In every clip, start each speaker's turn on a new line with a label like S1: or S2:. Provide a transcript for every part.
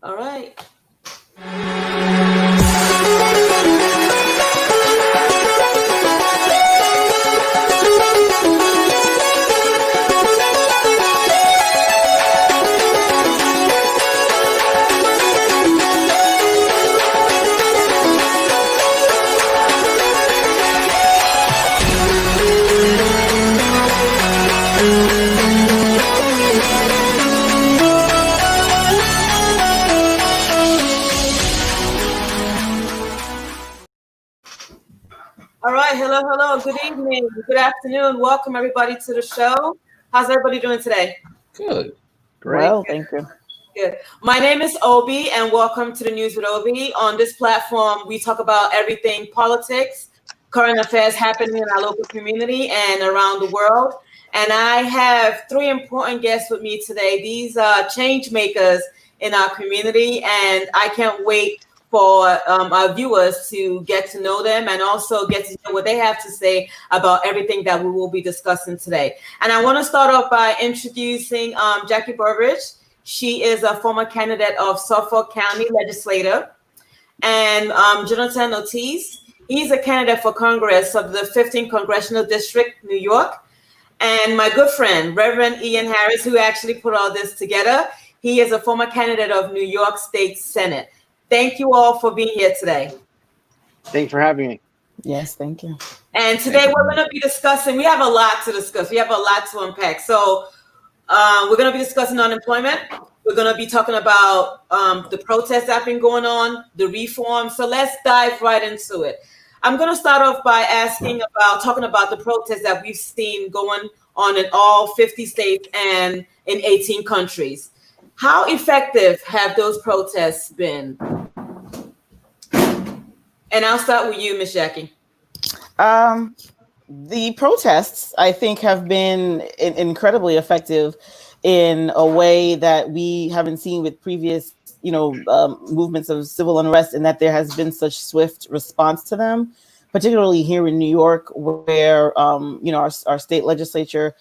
S1: All right. All right. Hello, hello. Good evening. Good afternoon. Welcome everybody to the show. How's everybody doing today?
S2: Good. Great.
S3: Well, thank you.
S1: Good. My name is Obi, and welcome to the News with Obi. On this platform, we talk about everything politics, current affairs happening in our local community and around the world. And I have three important guests with me today. These are change makers in our community, and I can't wait for our viewers to get to know them and also get to hear what they have to say about everything that we will be discussing today. And I want to start off by introducing Jackie Burbridge. She is a former candidate of Suffolk County Legislature. And Jonathan Ortiz, he's a candidate for Congress of the 15th Congressional District, New York. And my good friend, Reverend Ian Harris, who actually put all this together, he is a former candidate of New York State Senate. Thank you all for being here today.
S2: Thanks for having me.
S3: Yes, thank you.
S1: And today we're going to be discussing, we have a lot to discuss. We have a lot to unpack. So we're going to be discussing unemployment. We're going to be talking about the protests that have been going on, the reform. So let's dive right into it. I'm going to start off by talking about the protests that we've seen going on in all 50 states and in 18 countries. How effective have those protests been? And I'll start with you, Miss Jackie.
S3: The protests, I think, have been incredibly effective in a way that we haven't seen with previous, movements of civil unrest, and that there has been such swift response to them, particularly here in New York, where, our state legislature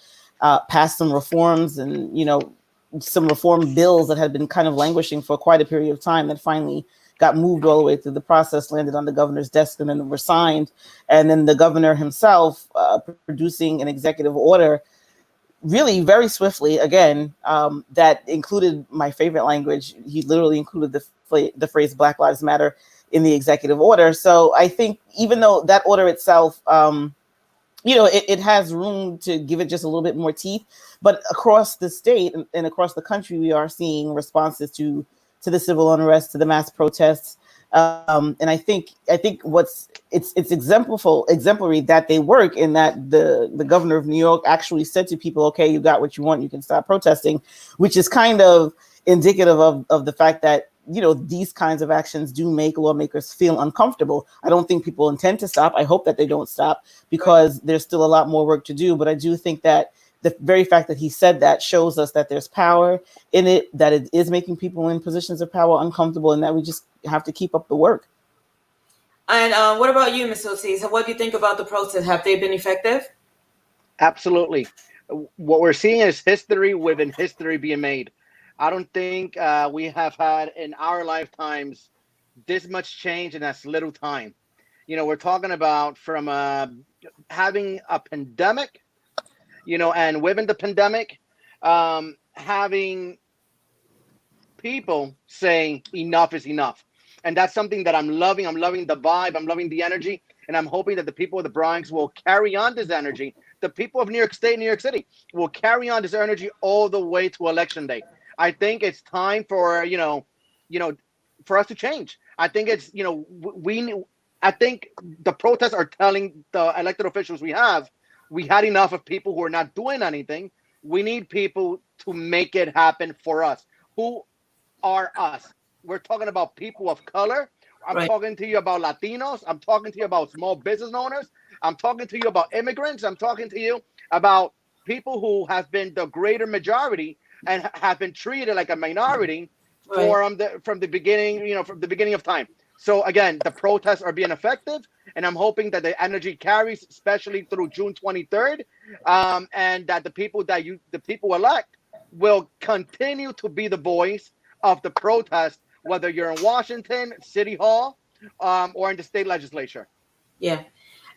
S3: passed some reforms and, some reform bills that had been kind of languishing for quite a period of time that finally got moved all the way through the process, landed on the governor's desk, and then were signed. And then the governor himself producing an executive order really very swiftly, again, that included my favorite language. He literally included the phrase Black Lives Matter in the executive order. So I think even though that order itself, it has room to give it just a little bit more teeth, but across the state and across the country, we are seeing responses to the civil unrest, to the mass protests. And I think it's exemplary that they work, in that the governor of New York actually said to people, okay, you got what you want, you can stop protesting, which is kind of indicative of the fact that, these kinds of actions do make lawmakers feel uncomfortable. I don't think people intend to stop. I hope that they don't stop, because there's still a lot more work to do. But I do think that the very fact that he said that shows us that there's power in it, that it is making people in positions of power uncomfortable, and that we just have to keep up the work.
S1: And what about you, Ms. Ortiz? What do you think about the protests? Have they been effective?
S2: Absolutely. What we're seeing is history within history being made. I don't think we have had in our lifetimes this much change in as little time. We're talking about from having a pandemic, and within the pandemic, having people saying enough is enough. And that's something that I'm loving. I'm loving the vibe. I'm loving the energy. And I'm hoping that the people of the Bronx will carry on this energy. The people of New York State, New York City will carry on this energy all the way to Election Day. I think it's time for, for us to change. I think it's, I think the protests are telling the elected officials we had enough of people who are not doing anything. We need people to make it happen for us. Who are us? We're talking about people of color. I'm talking to you about Latinos. I'm talking to you about small business owners. I'm talking to you about immigrants. I'm talking to you about people who have been the greater majority and have been treated like a minority from the beginning, from the beginning of time. So again, the protests are being effective, and I'm hoping that the energy carries, especially through June 23rd, and that the people elect will continue to be the voice of the protest whether you're in Washington, City Hall, or in the state legislature.
S1: Yeah.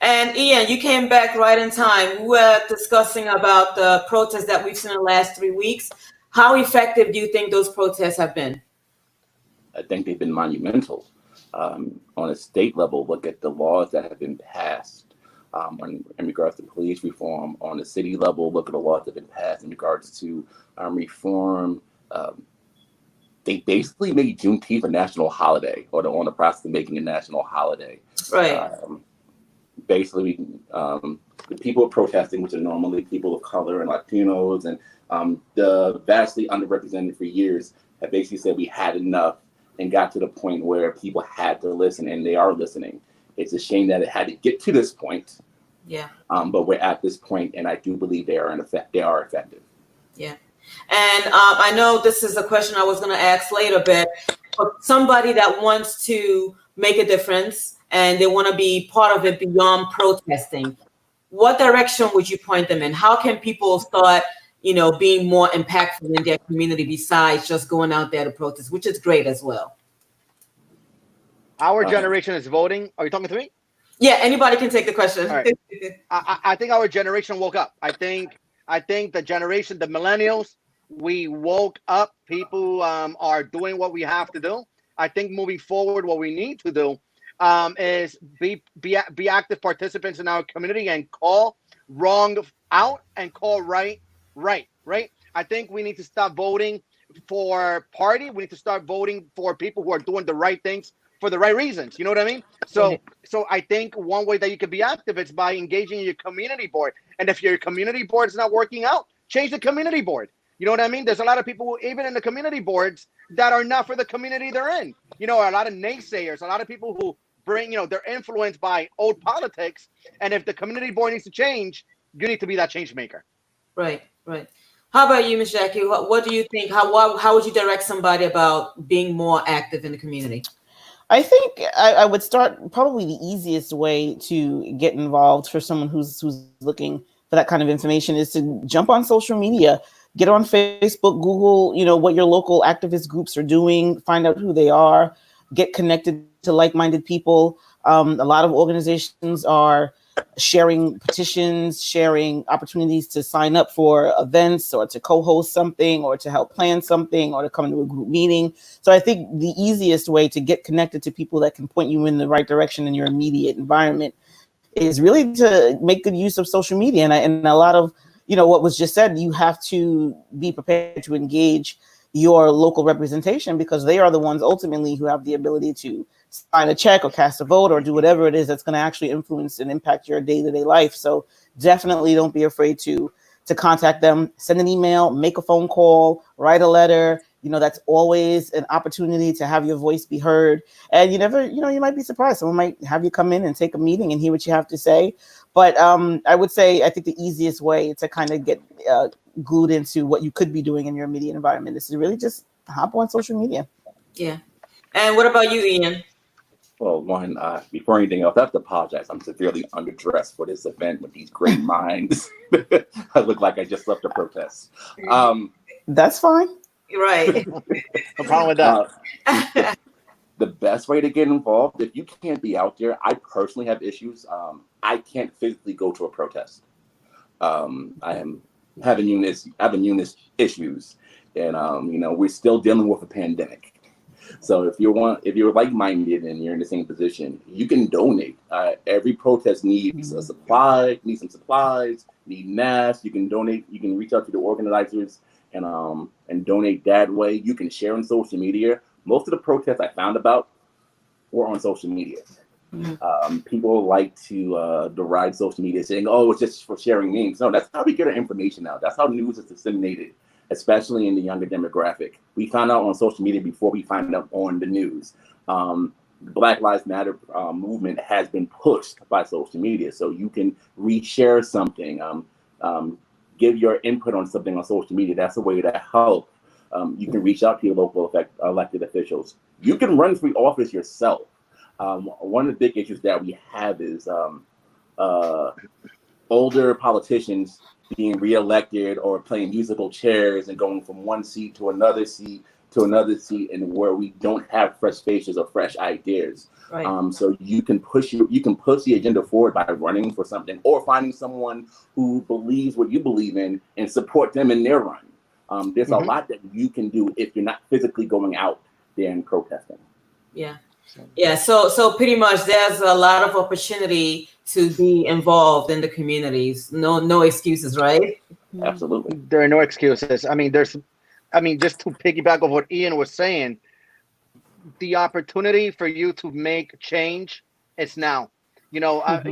S1: And Ian, you came back right in time. We were discussing about the protests that we've seen in the last 3 weeks. How effective do you think those protests have been?
S4: I think they've been monumental. On a state level, look at the laws that have been passed in regards to police reform. On the city level, look at the laws that have been passed in regards to reform. They basically made Juneteenth a national holiday, or they're on the process of making a national holiday.
S1: Right.
S4: Basically, the people protesting, which are normally people of color and Latinos, and the vastly underrepresented for years, have basically said we had enough and got to the point where people had to listen, and they are listening. It's a shame that it had to get to this point.
S1: Yeah.
S4: But we're at this point, and I do believe they are effective.
S1: Yeah. And I know this is a question I was going to ask later, but for somebody that wants to make a difference and they want to be part of it beyond protesting, what direction would you point them in? How can people start, being more impactful in their community besides just going out there to protest, which is great as well?
S2: Our generation is voting. Are you talking to me?
S1: Yeah, anybody can take the question.
S2: All right. I think our generation woke up. I think the generation, the millennials, we woke up. People are doing what we have to do. I think moving forward, what we need to do is be active participants in our community and call wrong out and call right. I think we need to stop voting for party. We need to start voting for people who are doing the right things for the right reasons. You know what I mean? So I think one way that you can be active is by engaging your community board. And if your community board is not working out, change the community board. You know what I mean? There's a lot of people, even in the community boards, that are not for the community they're in. A lot of naysayers, a lot of people who bring, they're influenced by old politics. And if the community board needs to change, you need to be that change maker.
S1: Right. How about you, Ms. Jackie? What do you think? How would you direct somebody about being more active in the community?
S3: I think I would start, probably the easiest way to get involved for someone who's looking for that kind of information is to jump on social media, get on Facebook, Google, what your local activist groups are doing, find out who they are, get connected to like-minded people. A lot of organizations are sharing petitions, sharing opportunities to sign up for events or to co-host something or to help plan something or to come to a group meeting. So I think the easiest way to get connected to people that can point you in the right direction in your immediate environment is really to make good use of social media. And a lot of, what was just said, you have to be prepared to engage your local representation because they are the ones ultimately who have the ability to sign a check or cast a vote or do whatever it is that's going to actually influence and impact your day-to-day life. So definitely don't be afraid to contact them, send an email, make a phone call, write a letter. That's always an opportunity to have your voice be heard. And you never, you might be surprised. Someone might have you come in and take a meeting and hear what you have to say. But I would say, I think the easiest way to kind of get glued into what you could be doing in your immediate environment is to really just hop on social media. Yeah.
S1: And what about you, Ian?
S4: Well, one, before anything else, I have to apologize. I'm severely underdressed for this event with these great minds. I look like I just left a protest.
S3: That's fine.
S1: Right.
S2: No problem with that.
S4: The best way to get involved, if you can't be out there, I personally have issues. I can't physically go to a protest. I am having unit issues, and we're still dealing with a pandemic. So if you're like-minded and you're in the same position, you can donate. Every protest needs some supplies, need masks. You can donate. You can reach out to the organizers and donate that way. You can share on social media. Most of the protests I found about were on social media. People like to deride social media saying, oh, it's just for sharing memes. No, that's how we get our information out. That's how news is disseminated, especially in the younger demographic. We find out on social media before we find out on the news. The Black Lives Matter movement has been pushed by social media. So you can reshare something, give your input on something on social media. That's a way to help. You can reach out to your local elected officials. You can run for office yourself. One of the big issues that we have is older politicians being reelected or playing musical chairs and going from one seat to another seat to another seat and where we don't have fresh faces or fresh ideas.
S1: Right.
S4: So you can push the agenda forward by running for something or finding someone who believes what you believe in and support them in their run. There's a lot that you can do if you're not physically going out there and protesting.
S1: Yeah. Yeah. So pretty much there's a lot of opportunity to be involved in the communities. No excuses, right?
S4: Absolutely.
S2: There are no excuses. I mean, just to piggyback of what Ian was saying, the opportunity for you to make change is now. Back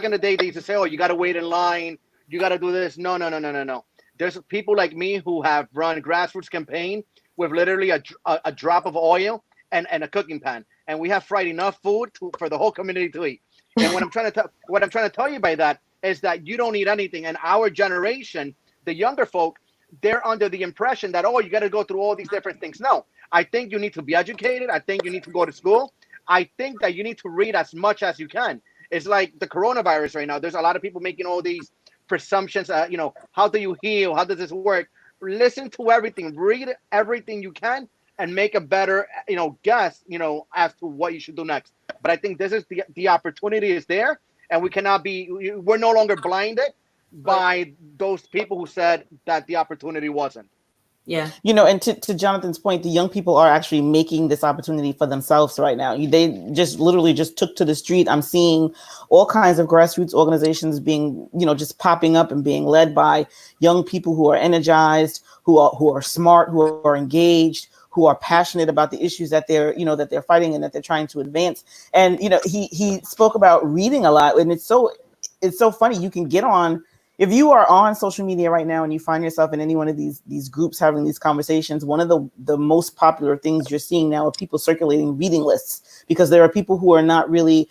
S2: in the day, they used to say, "Oh, you got to wait in line. You got to do this." No. There's people like me who have run grassroots campaign with literally a drop of oil and a cooking pan, and we have fried enough food for the whole community to eat. And what I'm trying to tell you by that is that you don't need anything. And our generation, the younger folk, they're under the impression that, oh, you got to go through all these different things. No, I think you need to be educated. I think you need to go to school. I think that you need to read as much as you can. It's like the coronavirus right now. There's a lot of people making all these presumptions. How do you heal? How does this work? Listen to everything. Read everything you can and make a better, guess, as to what you should do next. But I think this is the opportunity is there, and we're no longer blinded by those people who said that the opportunity wasn't.
S1: Yeah.
S3: And to Jonathan's point, the young people are actually making this opportunity for themselves right now. They just literally just took to the street. I'm seeing all kinds of grassroots organizations being, just popping up and being led by young people who are energized, who are smart, who are engaged, who are passionate about the issues that they're fighting and that they're trying to advance. And, he spoke about reading a lot, and it's so funny. You can get on, if you are on social media right now and you find yourself in any one of these groups having these conversations, one of the most popular things you're seeing now are people circulating reading lists, because there are people who are not really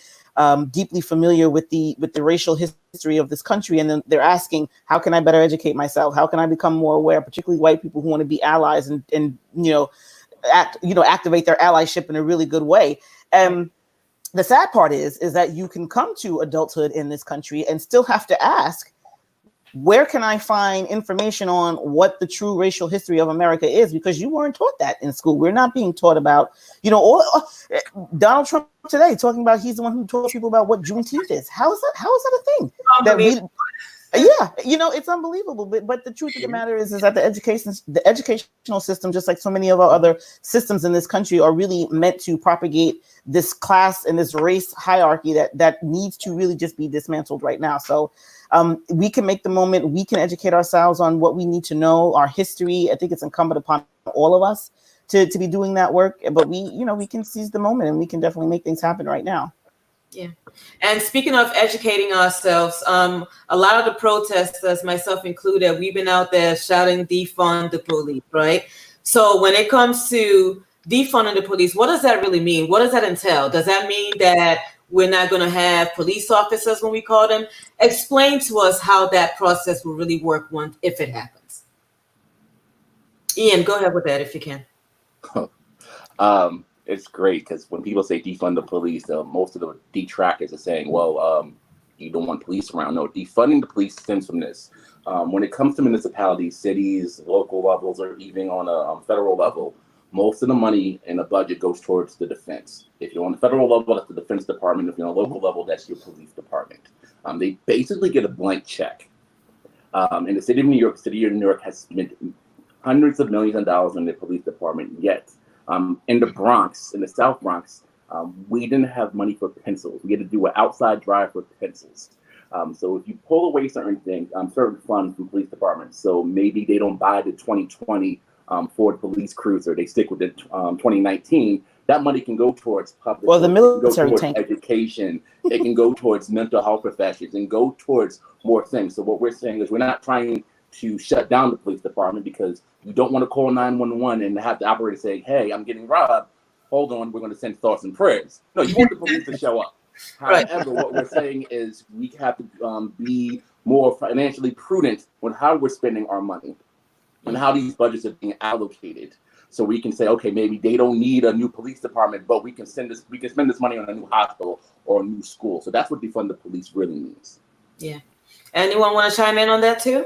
S3: deeply familiar with the racial history of this country, and then they're asking, how can I better educate myself? How can I become more aware? Particularly white people who want to be allies and activate their allyship in a really good way. The sad part is that you can come to adulthood in this country and still have to ask, where can I find information on what the true racial history of America is? Because you weren't taught that in school. We're not being taught about, Donald Trump today talking about he's the one who taught people about what Juneteenth is. How is that a thing? It's unbelievable. But the truth of the matter is that the educational system, just like so many of our other systems in this country, are really meant to propagate this class and this race hierarchy that needs to really just be dismantled right now. So we can make the moment. We can educate ourselves on what we need to know, our history. I think it's incumbent upon all of us to be doing that work. But we can seize the moment, and we can definitely make things happen right now.
S1: Yeah. And speaking of educating ourselves, a lot of the protesters, myself included, we've been out there shouting defund the police, right? So when it comes to defunding the police, what does that really mean? What does that entail? Does that mean that we're not going to have police officers when we call them? Explain to us how that process will really work if it happens. Ian, go ahead with that if you can.
S4: It's great because when people say defund the police, most of the detractors are saying, well, you don't want police around. No, defunding the police stems from this. When it comes to municipalities, cities, local levels, or even on a federal level, most of the money in the budget goes towards the defense. If you're on the federal level, that's the Defense Department. If you're on a local level, that's your police department. They basically get a blank check. And the city of New York has spent hundreds of millions of dollars on their police department, yet in the Bronx, in the South Bronx, we didn't have money for pencils. We had to do an outside drive for pencils. So if you pull away certain things, certain funds from police departments, so maybe they don't buy the 2020 Ford police cruiser, they stick with the 2019, that money can go towards public.
S3: Well, the military tank.
S4: Education. It can go towards mental health professions and go towards more things. So what we're saying is we're not trying to shut down the police department because you don't want to call 911 and have the operator say, hey, I'm getting robbed. Hold on, we're going to send thoughts and prayers. No, you want the police to show up. However, what we're saying is we have to be more financially prudent with how we're spending our money and how these budgets are being allocated. So we can say, okay, maybe they don't need a new police department, but we can spend this money on a new hospital or a new school. So that's what defund the police really means.
S1: Yeah. Anyone want to chime in on that too?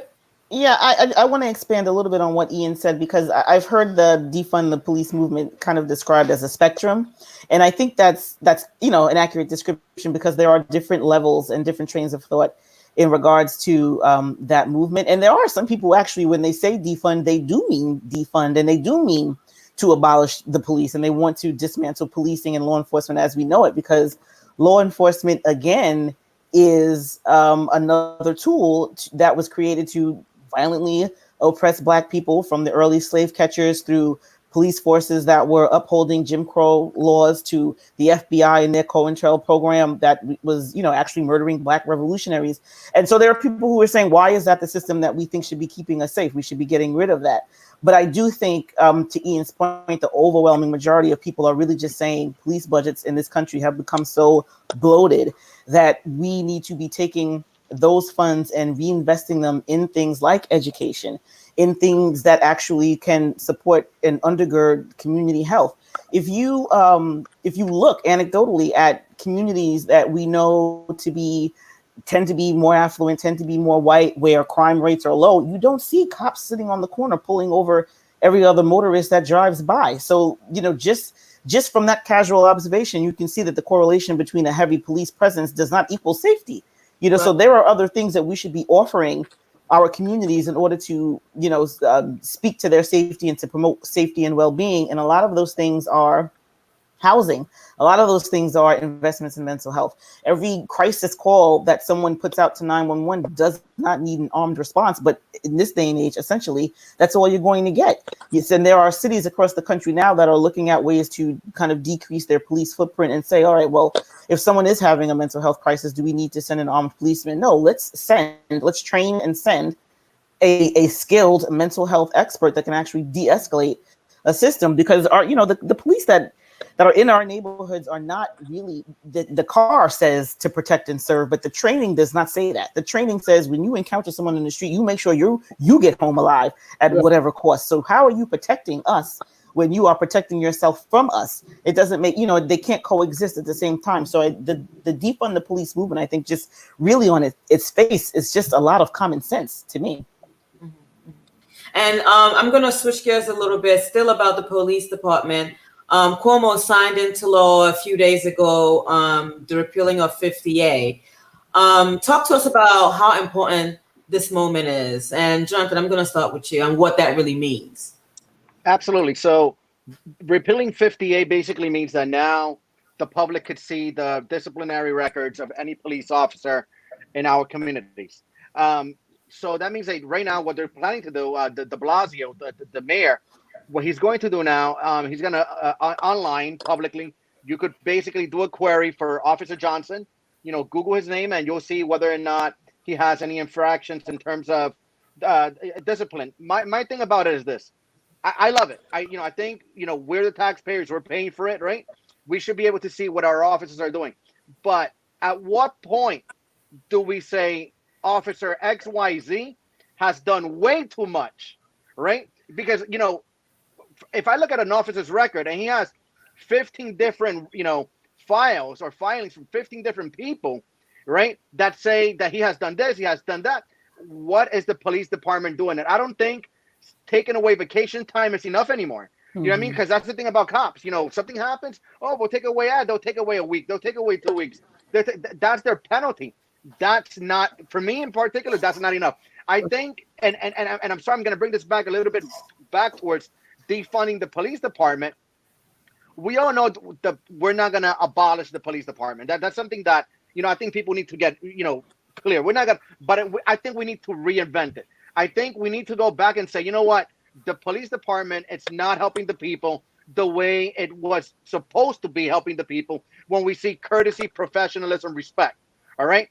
S3: Yeah, I want to expand a little bit on what Ian said, because I've heard the defund the police movement kind of described as a spectrum, and I think that's an accurate description, because there are different levels and different trains of thought in regards to that movement. And there are some people, actually, when they say defund, they do mean defund, and they do mean to abolish the police, and they want to dismantle policing and law enforcement as we know it, because law enforcement, again, is another tool that was created to violently oppress Black people, from the early slave catchers through police forces that were upholding Jim Crow laws, to the FBI and their COINTEL program that was, actually murdering Black revolutionaries. And so there are people who are saying, why is that the system that we think should be keeping us safe? We should be getting rid of that. But I do think, to Ian's point, the overwhelming majority of people are really just saying police budgets in this country have become so bloated that we need to be taking those funds and reinvesting them in things like education, in things that actually can support and undergird community health. If you look anecdotally at communities that we know tend to be more affluent, tend to be more white, where crime rates are low, you don't see cops sitting on the corner pulling over every other motorist that drives by. So, just from that casual observation, you can see that the correlation between a heavy police presence does not equal safety. Right. So there are other things that we should be offering our communities in order to, speak to their safety and to promote safety and well-being. And a lot of those things are housing. A lot of those things are investments in mental health. Every crisis call that someone puts out to 911 does not need an armed response. But in this day and age, essentially, that's all you're going to get. Yes, and there are cities across the country now that are looking at ways to kind of decrease their police footprint and say, all right, well, if someone is having a mental health crisis, do we need to send an armed policeman? No, let's train and send a skilled mental health expert that can actually de-escalate a system, because the police that are in our neighborhoods are not really, the car says to protect and serve, but the training does not say that. The training says when you encounter someone in the street, you make sure you get home alive at whatever cost. So how are you protecting us when you are protecting yourself from us? It doesn't make, they can't coexist at the same time. So the defund the police movement, I think, just really on its face is just a lot of common sense to me.
S1: And I'm going to switch gears a little bit, still about the police department. Cuomo signed into law a few days ago the repealing of 50A. Talk to us about how important this moment is. And Jonathan, I'm going to start with you on what that really means.
S2: Absolutely. So repealing 50A basically means that now the public could see the disciplinary records of any police officer in our communities. So that means that right now what they're planning to do, de Blasio, the mayor, what he's going to do now, he's going to online publicly, you could basically do a query for Officer Johnson, Google his name, and you'll see whether or not he has any infractions in terms of discipline. My thing about it is this. I love it. I think, we're the taxpayers, we're paying for it, right? We should be able to see what our officers are doing. But at what point do we say Officer XYZ has done way too much, right? Because, if I look at an officer's record and he has 15 different, files or filings from 15 different people, right, that say that he has done this, he has done that, what is the police department doing? And I don't think taking away vacation time is enough anymore. You know what I mean? Because that's the thing about cops. Something happens, we'll take away they'll take away a week, they'll take away 2 weeks. That's their penalty. That's not, for me in particular, that's not enough. I think, and I'm sorry, I'm going to bring this back a little bit back towards defunding the police department. We all know we're not going to abolish the police department. That's something that, I think people need to get, clear. We're not going to, but I think we need to reinvent it. I think we need to go back and say, you know what? The police department, it's not helping the people the way it was supposed to be helping the people when we see courtesy, professionalism, respect. All right.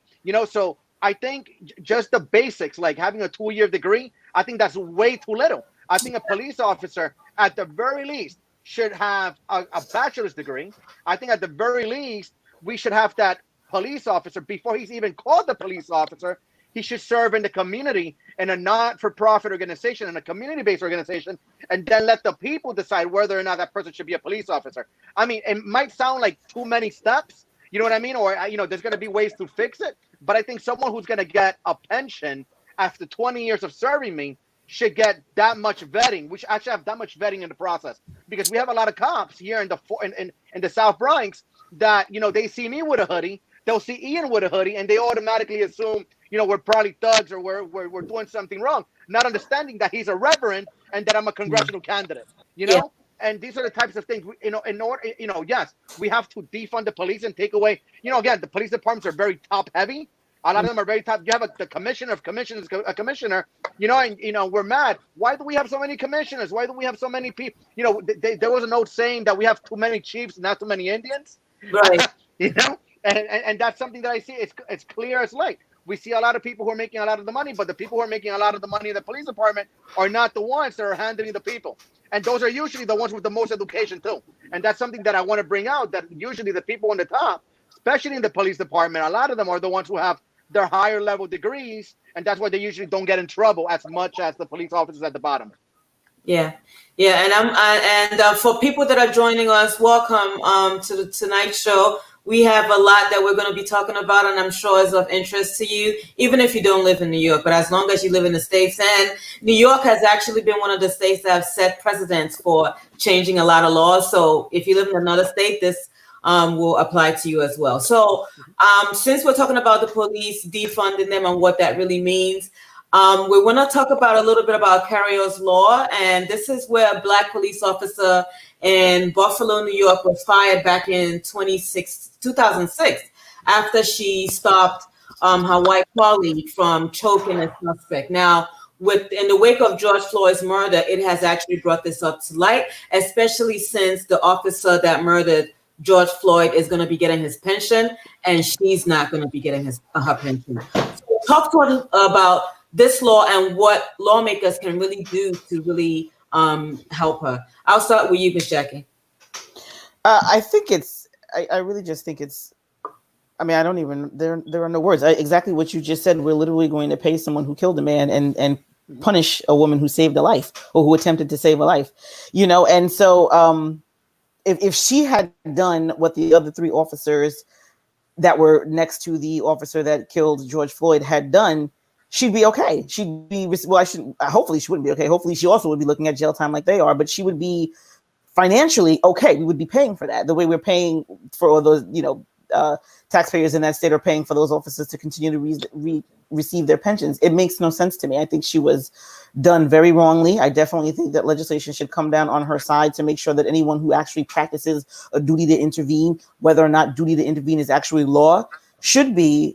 S2: So I think just the basics, like having a 2-year degree, I think that's way too little. I think a police officer, at the very least, should have a bachelor's degree. I think at the very least, we should have that police officer, before he's even called a police officer, he should serve in the community in a not-for-profit organization, in a community-based organization, and then let the people decide whether or not that person should be a police officer. I mean, it might sound like too many steps, you know what I mean? Or, there's going to be ways to fix it. But I think someone who's going to get a pension after 20 years of serving me, should get that much vetting. We should actually have that much vetting in the process, because we have a lot of cops here in the South Bronx that, you know, they see me with a hoodie, they'll see Ian with a hoodie, and they automatically assume, you know, we're probably thugs or we're doing something wrong, not understanding that he's a reverend and that I'm a congressional candidate, you know? Yeah. And these are the types of things, you know, in order, you know, yes, we have to defund the police and take away, you know, again, the police departments are very top heavy. A lot of them are very top. You have the commissioner of commissioners, a commissioner, you know, and, you know, we're mad. Why do we have so many commissioners? Why do we have so many people? You know, there was an old saying that we have too many chiefs, not too many Indians.
S1: Right.
S2: You know, and that's something that I see. It's clear as light. We see a lot of people who are making a lot of the money, but the people who are making a lot of the money in the police department are not the ones that are handling the people. And those are usually the ones with the most education too. And that's something that I want to bring out, that usually the people on the top, especially in the police department, a lot of them are the ones who have their higher level degrees, and that's why they usually don't get in trouble as much as the police officers at the bottom.
S1: Yeah, and for people that are joining us, welcome to the tonight's show. We have a lot that we're going to be talking about, and I'm sure is of interest to you, even if you don't live in New York. But as long as you live in the States, and New York has actually been one of the states that have set precedents for changing a lot of laws. So if you live in another state, this will apply to you as well. So since we're talking about the police, defunding them and what that really means, we want to talk about a little bit about Carrio's Law. And this is where a Black police officer in Buffalo, New York was fired back in 2006 after she stopped her white colleague from choking a suspect. Now, in the wake of George Floyd's murder, it has actually brought this up to light, especially since the officer that murdered George Floyd is going to be getting his pension, and she's not going to be getting her pension. So talk to us about this law and what lawmakers can really do to really help her. I'll start with you, Ms. Jackie.
S3: I think I really just think it's, I mean, I don't even, there are no words. Exactly what you just said. We're literally going to pay someone who killed a man and punish a woman who saved a life or who attempted to save a life, you know? And so, if she had done what the other three officers that were next to the officer that killed George Floyd had done, she'd be okay. She'd be, well, hopefully she wouldn't be okay. Hopefully she also would be looking at jail time like they are, but she would be financially okay. We would be paying for that the way we're paying for all those, you know, taxpayers in that state are paying for those officers to continue to receive their pensions. It makes no sense to me. I think she was done very wrongly. I definitely think that legislation should come down on her side to make sure that anyone who actually practices a duty to intervene, whether or not duty to intervene is actually law, should be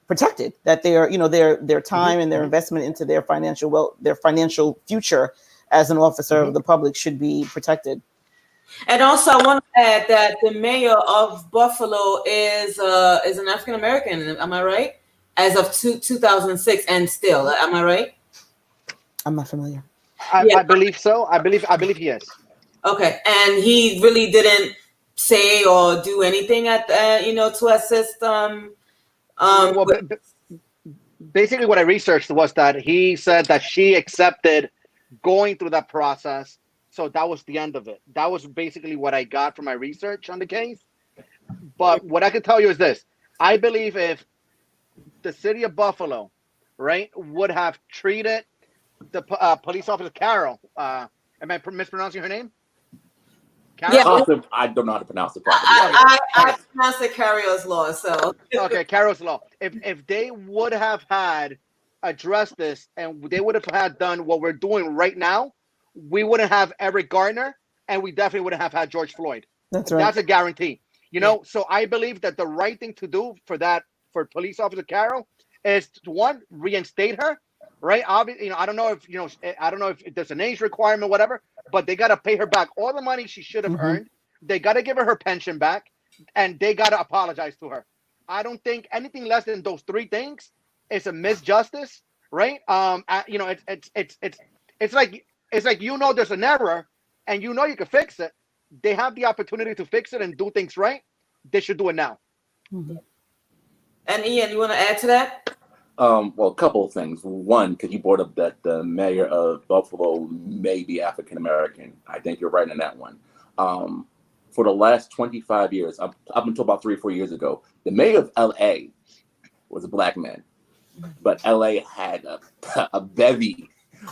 S3: protected. That their, you know, their time and their investment into their financial future as an officer of the public should be protected.
S1: And also, I want to add that the mayor of Buffalo is an African American. Am I right? As of 2006, and still, am I right?
S3: I'm not familiar.
S2: I believe so. I believe he is.
S1: Okay, and he really didn't say or do anything at to assist.
S2: Basically, what I researched was that he said that she accepted going through that process. So that was the end of it. That was basically what I got from my research on the case. But what I can tell you is this. I believe if the city of Buffalo, right, would have treated the police officer, Carol, am I mispronouncing her name? Carol?
S1: Yeah.
S4: I don't know how to pronounce the property.
S1: I pronounce it Carrios Law, so.
S2: Okay, Carol's Law. If they would have had addressed this and they would have had done what we're doing right now, we wouldn't have Eric Garner, and we definitely wouldn't have had George Floyd.
S3: That's right.
S2: That's a guarantee. You know, so I believe that the right thing to do for police officer Carol is to, one, reinstate her, right? Obviously, you know, I don't know if there's an age requirement, whatever, but they got to pay her back all the money she should have earned. They got to give her pension back, and they got to apologize to her. I don't think anything less than those three things is a misjustice, right? You know, it's like, you know, there's an error and you know you can fix it. They have the opportunity to fix it and do things right. They should do it now.
S1: And Ian, you want to add to that?
S4: Well, a couple of things. One, because you brought up that the mayor of Buffalo may be African American. I think you're right in that one. For the last 25 years, up until about 3 or 4 years ago, the mayor of LA was a black man. but LA had a bevy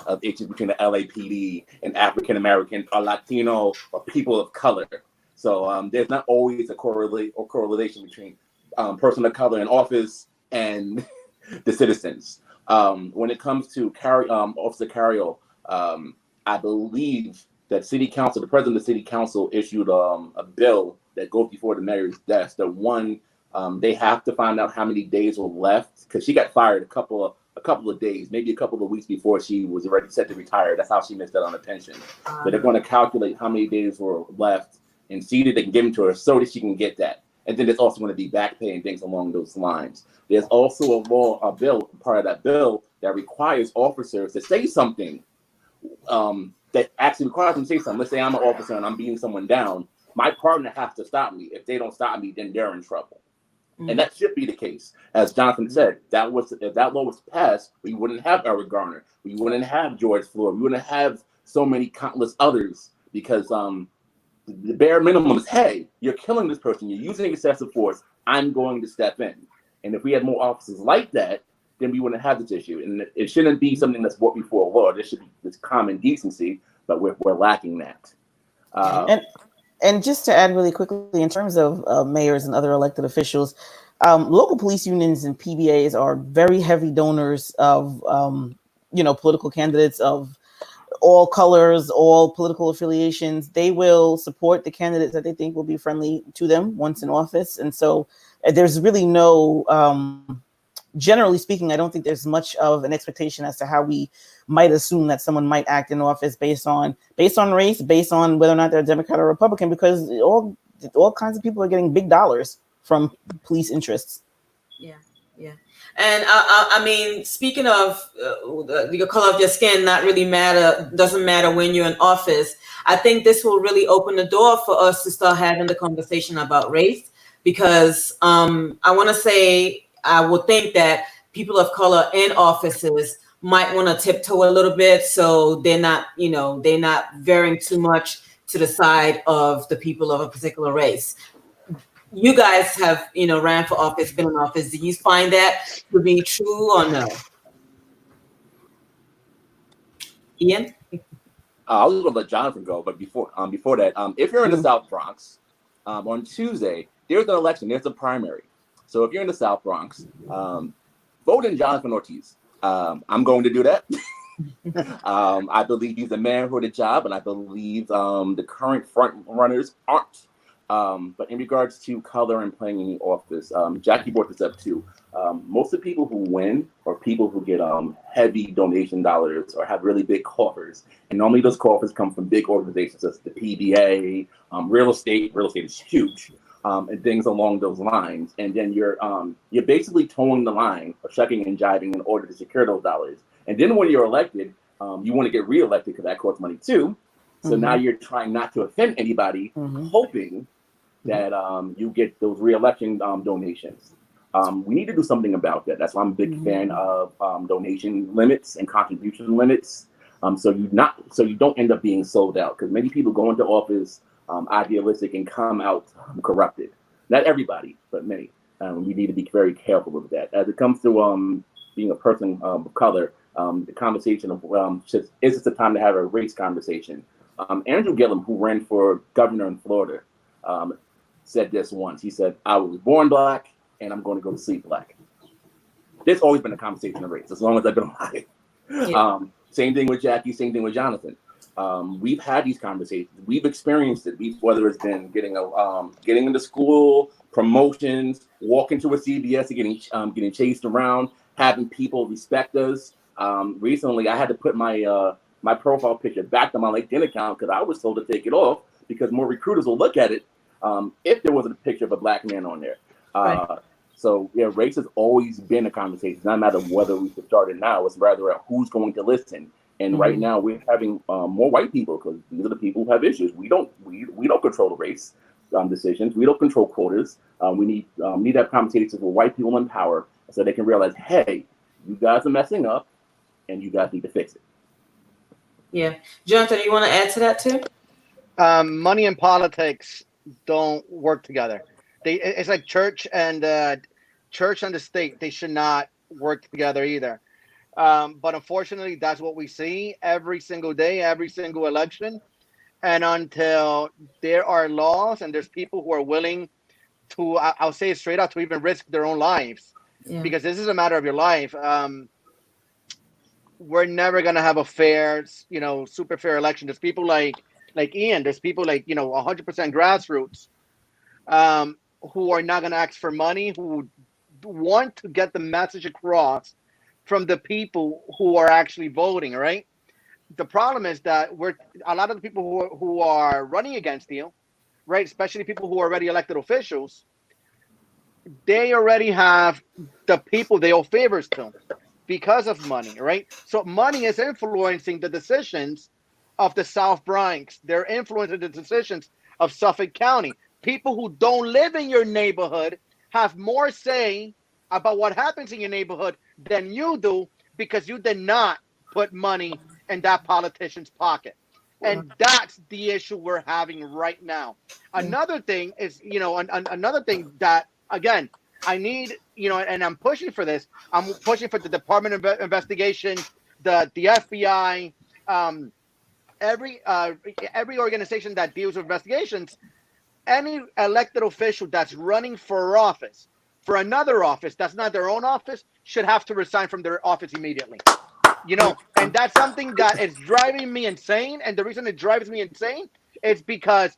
S4: of issues between the LAPD and African American or Latino or people of color. So there's not always a correlation between person of color in office and the citizens. When it comes to Officer Carriel, I believe that City Council, the president of the City Council, issued a bill that goes before the mayor's desk. The one they have to find out how many days were left because she got fired a couple of days, maybe a couple of weeks before she was already set to retire. That's how she missed out on a pension. So they're going to calculate how many days were left and see that they can give them to her so that she can get that. And then there's also going to be back pay and things along those lines. There's also a bill, part of that bill, that requires officers to say something that actually requires them to say something. Let's say I'm an officer and I'm beating someone down. My partner has to stop me. If they don't stop me, then they're in trouble. Mm-hmm. And that should be the case. As Jonathan said, if that law was passed, we wouldn't have Eric Garner. We wouldn't have George Floyd. We wouldn't have so many countless others because the bare minimum is, hey, you're killing this person. You're using excessive force. I'm going to step in. And if we had more officers like that, then we wouldn't have this issue. And it shouldn't be something that's brought before a law. This should be this common decency, but we're lacking that.
S3: And just to add really quickly, in terms of mayors and other elected officials, local police unions and PBAs are very heavy donors of, political candidates of all colors, all political affiliations. They will support the candidates that they think will be friendly to them once in office. And so there's really no, generally speaking, I don't think there's much of an expectation as to how we might assume that someone might act in office based on race, based on whether or not they're Democrat or Republican, because all kinds of people are getting big dollars from police interests.
S1: Yeah. And I mean, speaking of the color of your skin, doesn't matter when you're in office. I think this will really open the door for us to start having the conversation about race, because I would think that people of color in offices might want to tiptoe a little bit, so they're not veering too much to the side of the people of a particular race. You guys have, ran for office, been in office. Do you find that to be true or no? Ian?
S4: I was going to let Jonathan go, but before that, if you're in the South Bronx, on Tuesday, there's an election, there's a primary. So if you're in the South Bronx, vote in Jonathan Ortiz. I'm going to do that. I believe he's a man for the job, and I believe the current front runners aren't. But in regards to color and playing in the office, Jackie brought this up too. Most of the people who win are people who get heavy donation dollars or have really big coffers. And normally those coffers come from big organizations such as the PBA, real estate. Real estate is huge. And things along those lines. And then you're basically towing the line or shucking and jiving in order to secure those dollars. And then when you're elected, you want to get reelected because that costs money too. So now you're trying not to offend anybody, hoping that you get those reelection donations. We need to do something about that. That's why I'm a big fan of donation limits and contribution limits. So you don't end up being sold out, because many people go into office idealistic and come out corrupted. Not everybody, but many. We need to be very careful of that. As it comes to being a person of color, the conversation of is this the time to have a race conversation? Andrew Gillum, who ran for governor in Florida, said this once. He said, "I was born black and I'm going to go to sleep black." There's always been a conversation of race as long as I've been alive. Yeah. Same thing with Jackie, same thing with Jonathan. We've had these conversations. We've experienced it. Whether it's been getting into school, promotions, walking to a CVS and getting chased around, having people respect us. Recently, I had to put my profile picture back to my LinkedIn account because I was told to take it off because more recruiters will look at it if there wasn't a picture of a black man on there. Right. So yeah, race has always been a conversation. It's not a matter of whether we should start it now. It's rather who's going to listen. And right now we're having more white people because these are the people who have issues. We don't control the race decisions. We don't control quotas. We need to have conversations with white people in power so they can realize, hey, you guys are messing up, and you guys need to fix it.
S1: Yeah, Jonathan, you want to add to that too?
S2: Money and politics don't work together. It's like church and the state. They should not work together either. But unfortunately, that's what we see every single day, every single election. And until there are laws and there's people who are willing to, I'll say it straight out, to even risk their own lives, because this is a matter of your life. We're never gonna have a fair, super fair election. There's people like Ian. There's people like 100% grassroots, who are not gonna ask for money, who want to get the message across from the people who are actually voting. Right. The problem is that a lot of the people who are running against you, right, especially people who are already elected officials, they already have the people they owe favors to because of money, right? So money is influencing the decisions of the South Bronx. They're influencing the decisions of Suffolk County. People who don't live in your neighborhood have more say about what happens in your neighborhood than you do, because you did not put money in that politician's pocket. And that's the issue we're having right now. Another thing is, another thing that, again, I need, and I'm pushing for this. I'm pushing for the Department of Investigation, the FBI, every organization that deals with investigations. Any elected official that's running for office, for another office that's not their own office, should have to resign from their office immediately. And that's something that is driving me insane. And the reason it drives me insane is because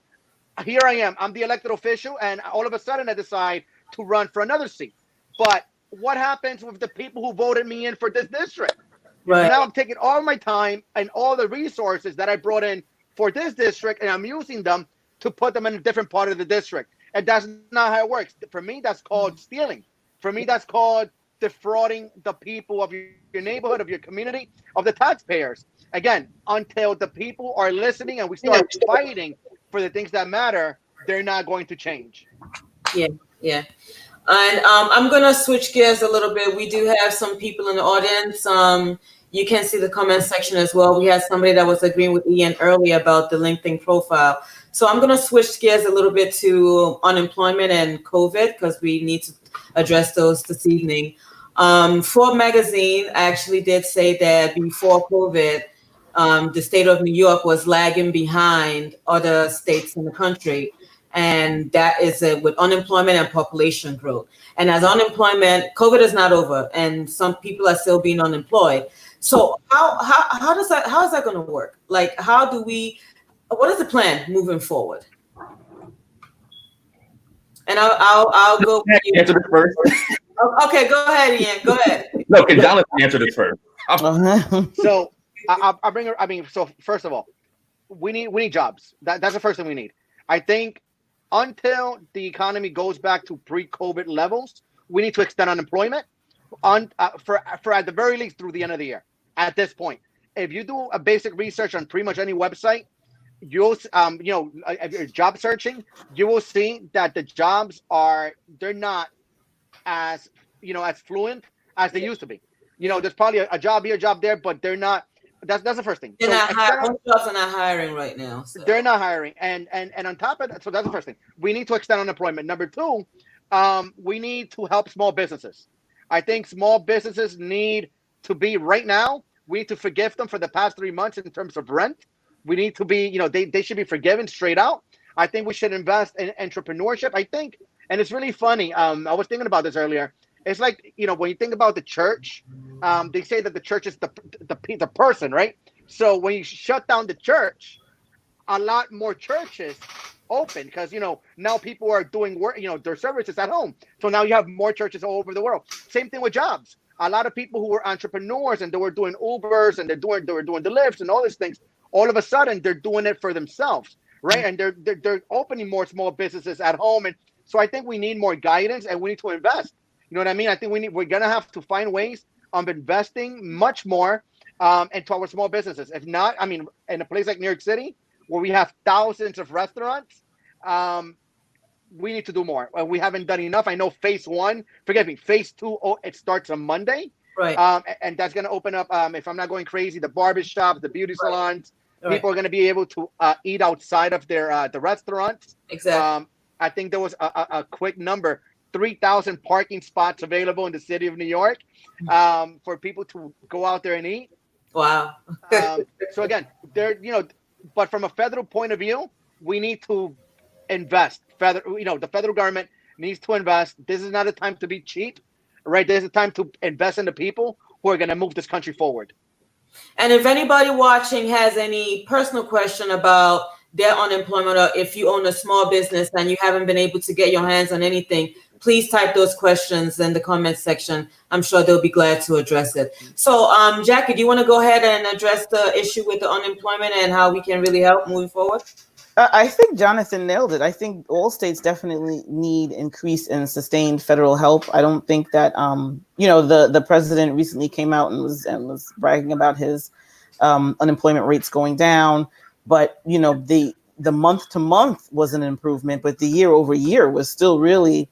S2: here I am. I'm the elected official, and all of a sudden I decide to run for another seat. But what happens with the people who voted me in for this district? Right. Now I'm taking all my time and all the resources that I brought in for this district, and I'm using them to put them in a different part of the district. And that's not how it works. For me, that's called stealing. For me, that's called defrauding the people of your neighborhood, of your community, of the taxpayers. Again, until the people are listening and we start fighting for the things that matter, they're not going to change.
S1: Yeah. And I'm going to switch gears a little bit. We do have some people in the audience. You can see the comment section as well. We had somebody that was agreeing with Ian earlier about the LinkedIn profile. So I'm going to switch gears a little bit to unemployment and COVID, because we need to address those this evening. Forbes magazine actually did say that before COVID, the state of New York was lagging behind other states in the country. And that is with unemployment and population growth. And as unemployment, COVID is not over, and some people are still being unemployed. So how is that going to work? Like, what is the plan moving forward? And I'll go.
S5: Answer this first.
S1: Okay, go ahead, Ian. Go ahead.
S5: No, can Jonathan answer this first?
S2: So I'll bring her. So first of all, we need jobs. That's the first thing we need. I think until the economy goes back to pre-COVID levels, we need to extend unemployment for at the very least through the end of the year. At this point, if you do a basic research on pretty much any website, you'll if you're job searching, you will see that the jobs they're not as as fluent as they used to be. There's probably a job here, a job there, but they're not. That's the first thing.
S1: They're not hiring. Jobs are not hiring right now. So.
S2: They're not hiring, and on top of that, so that's the first thing. We need to extend unemployment. Number two, we need to help small businesses. I think small businesses need to be right now. We need to forgive them for the past 3 months in terms of rent. We need to be, they should be forgiven straight out. I think we should invest in entrepreneurship. I think, and it's really funny. I was thinking about this earlier. It's like, when you think about the church, they say that the church is the person, right? So when you shut down the church, a lot more churches open because, now people are doing work, their services at home. So now you have more churches all over the world. Same thing with jobs. A lot of people who were entrepreneurs and they were doing Ubers and they were doing the Lyfts and all these things. All of a sudden, they're doing it for themselves, right? And they're opening more small businesses at home. And so I think we need more guidance and we need to invest. You know what I mean? I think we're gonna have to find ways of investing much more into our small businesses. If not, in a place like New York City, where we have thousands of restaurants, we need to do more. We haven't done enough. I know phase 2, it starts on Monday.
S1: Right.
S2: And that's going to open up, if I'm not going crazy, the barbershops, the beauty salons. Right. People are going to be able to eat outside of their the restaurants.
S1: Exactly.
S2: I think there was a quick number. 3,000 parking spots available in the city of New York for people to go out there and eat.
S1: Wow.
S2: So again, but from a federal point of view, we need to invest. The federal government needs to invest. This is not a time to be cheap, right? This is a time to invest in the people who are going to move this country forward.
S1: And if anybody watching has any personal question about their unemployment, or if you own a small business and you haven't been able to get your hands on anything, please type those questions in the comment section. I'm sure they'll be glad to address it. So, Jackie, do you want to go ahead and address the issue with the unemployment and how we can really help moving forward?
S3: I think Jonathan nailed it. I think all states definitely need increased and sustained federal help. I don't think that, the president recently came out and was bragging about his unemployment rates going down. But, the month to month was an improvement, but the year over year was still really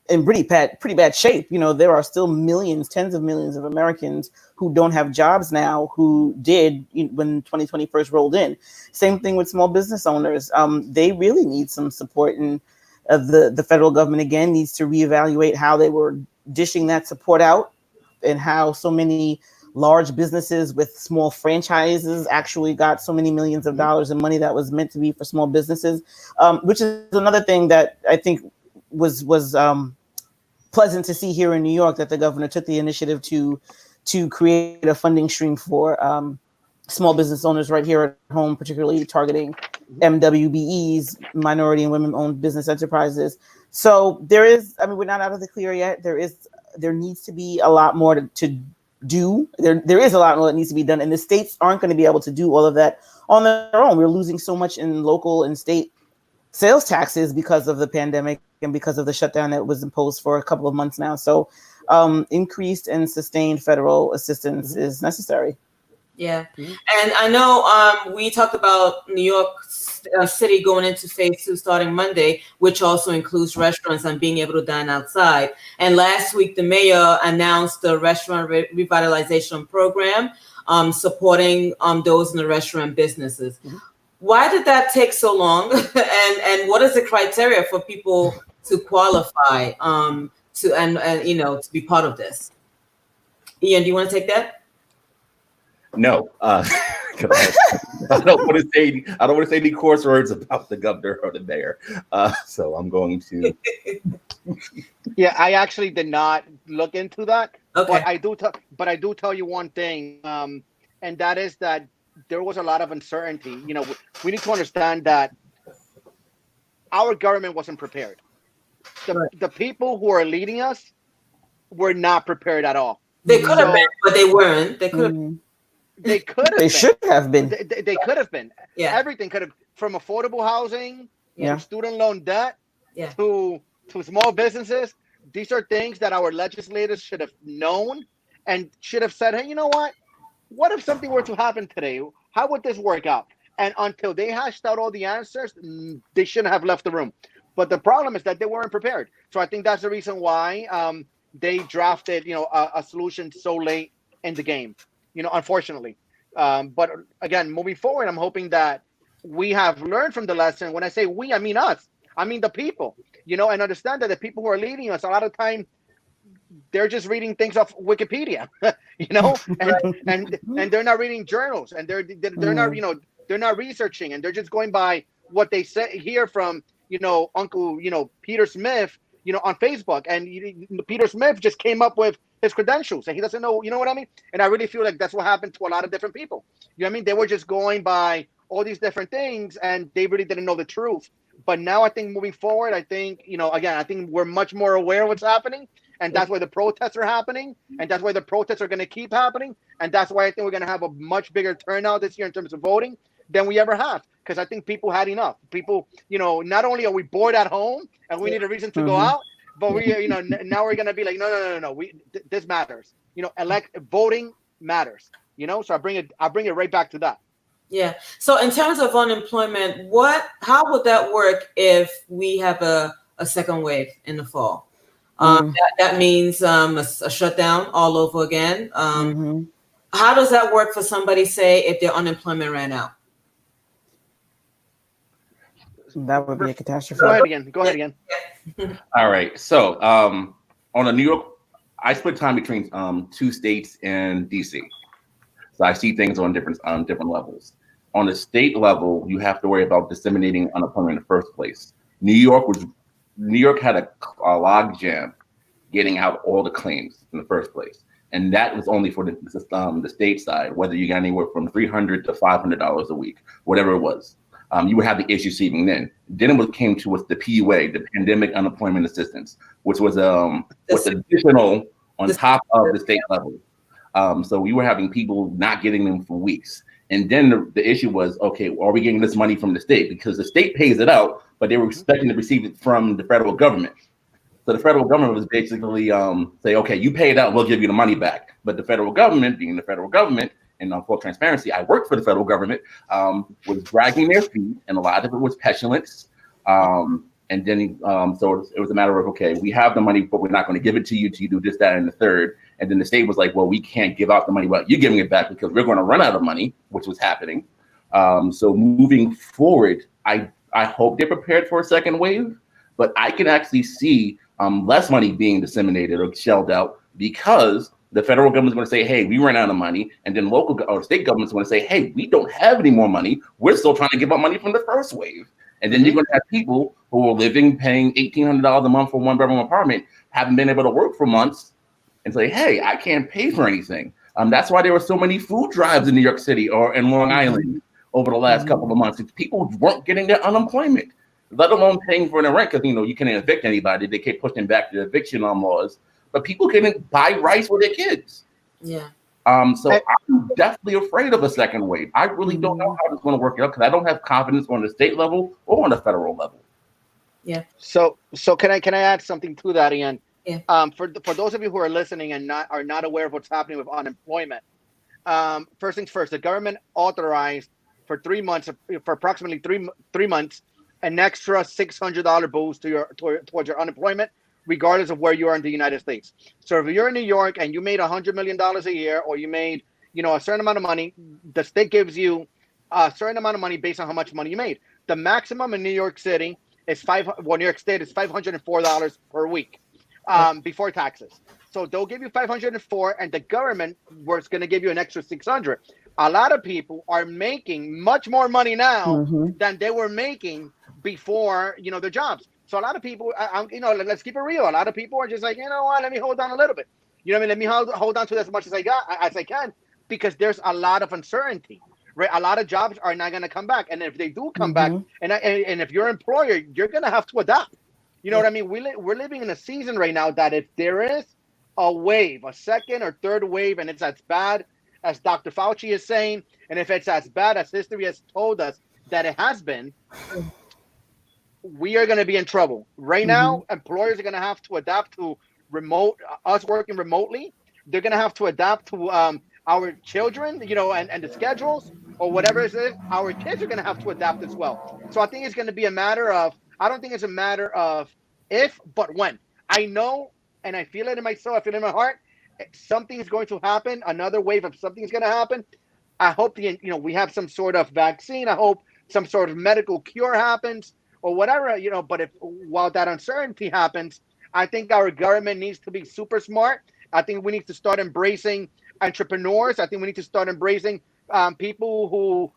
S3: in pretty bad shape. There are still millions, tens of millions of Americans who don't have jobs now who did when 2020 first rolled in. Same thing with small business owners. They really need some support, and the federal government again needs to reevaluate how they were dishing that support out, and how so many large businesses with small franchises actually got so many millions of dollars in money that was meant to be for small businesses, which is another thing that I think was pleasant to see here in New York, that the governor took the initiative to create a funding stream for small business owners right here at home, particularly targeting MWBEs, minority and women-owned business enterprises. So there is, we're not out of the clear yet. There needs to be a lot more to do. There is a lot more that needs to be done, and the states aren't going to be able to do all of that on their own. We're losing so much in local and state sales taxes because of the pandemic and because of the shutdown that was imposed for a couple of months now. So increased and sustained federal assistance is necessary.
S1: Yeah. And I know we talked about New York City going into phase 2 starting Monday, which also includes restaurants and being able to dine outside. And last week, the mayor announced the restaurant revitalization program supporting those in the restaurant businesses. Why did that take so long? and what is the criteria for people to qualify to be part of this? Ian, do you want to take that?
S5: No, I don't want to say any coarse words about the governor or the mayor. So I'm going to.
S2: Yeah, I actually did not look into that.
S1: Okay.
S2: But I do tell you one thing, and that is that there was a lot of uncertainty. We need to understand that our government wasn't prepared. The people who are leading us were not prepared at all.
S1: They could have been, but they weren't. They could have.
S2: They could have.
S3: They should have been.
S2: They could have been.
S1: Yeah.
S2: Everything could have, from affordable housing
S3: to
S2: student loan debt to small businesses. These are things that our legislators should have known and should have said, hey, you know what? What if something were to happen today? How would this work out? And until they hashed out all the answers, they shouldn't have left the room. But the problem is that they weren't prepared. So I think that's the reason why they drafted, a solution so late in the game. Unfortunately. But again, moving forward, I'm hoping that we have learned from the lesson. When I say we, I mean us. I mean the people, and understand that the people who are leading us, a lot of time, they're just reading things off Wikipedia, and they're not reading journals, and they're not, they're not researching, and they're just going by what they hear from, Uncle, Peter Smith, on Facebook. And Peter Smith just came up with his credentials and he doesn't know, you know what I mean? And I really feel like that's what happened to a lot of different people. You know what I mean? They were just going by all these different things and they really didn't know the truth. But now I think moving forward, I think, again, I think we're much more aware of what's happening. And that's why the protests are happening. And that's why the protests are going to keep happening. And that's why I think we're going to have a much bigger turnout this year in terms of voting than we ever have. Because I think people had enough. People, not only are we bored at home and we need a reason to go out, but we, now we're going to be like, no. This matters. Voting matters. So I bring it right back to that.
S1: Yeah. So in terms of unemployment, how would that work if we have a second wave in the fall? That means a shutdown all over again. How does that work for somebody, say, if their unemployment ran out?
S3: That would be a catastrophe.
S2: Go ahead again.
S5: All right. So on a New York, I split time between 2 states and DC. So I see things on different levels. On the state level, you have to worry about disseminating unemployment in the first place. New York had a log jam getting out all the claims in the first place, and that was only for the state side. Whether you got anywhere from $300 to $500 a week, whatever it was, you would have the issue receiving then. Then it came to the PUA, the Pandemic Unemployment Assistance, which was additional on top of the state level. So we were having people not getting them for weeks. And then the issue was, okay, are we getting this money from the state? Because the state pays it out, but they were expecting to receive it from the federal government. So the federal government was basically say, okay, you pay it out, we'll give you the money back. But the federal government, being the federal government, and full transparency, I worked for the federal government, was dragging their feet, and a lot of it was petulance. And then, so it was a matter of, okay, we have the money, but we're not going to give it to you till you do this, that, and the third. And then the state was like, well, we can't give out the money without you giving it back because we're going to run out of money, which was happening. So moving forward, I hope they're prepared for a second wave, but I can actually see less money being disseminated or shelled out because the federal government's going to say, hey, we ran out of money. And then local or state government's going to say, hey, we don't have any more money. We're still trying to give out money from the first wave. And then you're going to have people who are paying $1,800 a month for one bedroom apartment, haven't been able to work for months, and say, hey, I can't pay for anything. That's why there were so many food drives in New York City or in Long Island over the last couple of months. People weren't getting their unemployment, let alone paying for the rent, because you can't evict anybody. They keep pushing back the eviction laws, but people couldn't buy rice for their kids.
S1: Yeah.
S5: So I'm definitely afraid of a second wave. I really don't know how it's going to work out because I don't have confidence on the state level or on the federal level.
S1: Yeah.
S2: So can I add something to that, Ian?
S1: Yeah.
S2: For those of you who are listening and are not aware of what's happening with unemployment, first things first, the government authorized for 3 months, for approximately three months, an extra $600 boost towards your unemployment, regardless of where you are in the United States. So if you're in New York and you made $100 million a year, or you made a certain amount of money, the state gives you a certain amount of money based on how much money you made. The maximum in New York City is New York State is $504 per week. Before taxes. So they'll give you $504 and the government was going to give you an extra $600. A lot of people are making much more money now than they were making before, their jobs. So a lot of people, let's keep it real. A lot of people are just like, you know what, let me hold on a little bit. Let me hold on to as much as I can, because there's a lot of uncertainty, right? A lot of jobs are not going to come back. And if they do come back, and if you're an employer, you're going to have to adapt. You know what I mean? We're living in a season right now that if there is a wave, a second or third wave, and it's as bad as Dr. Fauci is saying, and if it's as bad as history has told us that it has been, we are going to be in trouble. Right now, employers are going to have to adapt to us working remotely. They're going to have to adapt to our children, and the schedules or whatever it is. Our kids are going to have to adapt as well. So I think it's going to be I don't think it's a matter of if, but when. I know, and I feel it in my soul, I feel it in my heart, something is going to happen. Another wave of something is going to happen. I hope we have some sort of vaccine. I hope some sort of medical cure happens or whatever, but while that uncertainty happens, I think our government needs to be super smart. I think we need to start embracing entrepreneurs. I think we need to start embracing people who,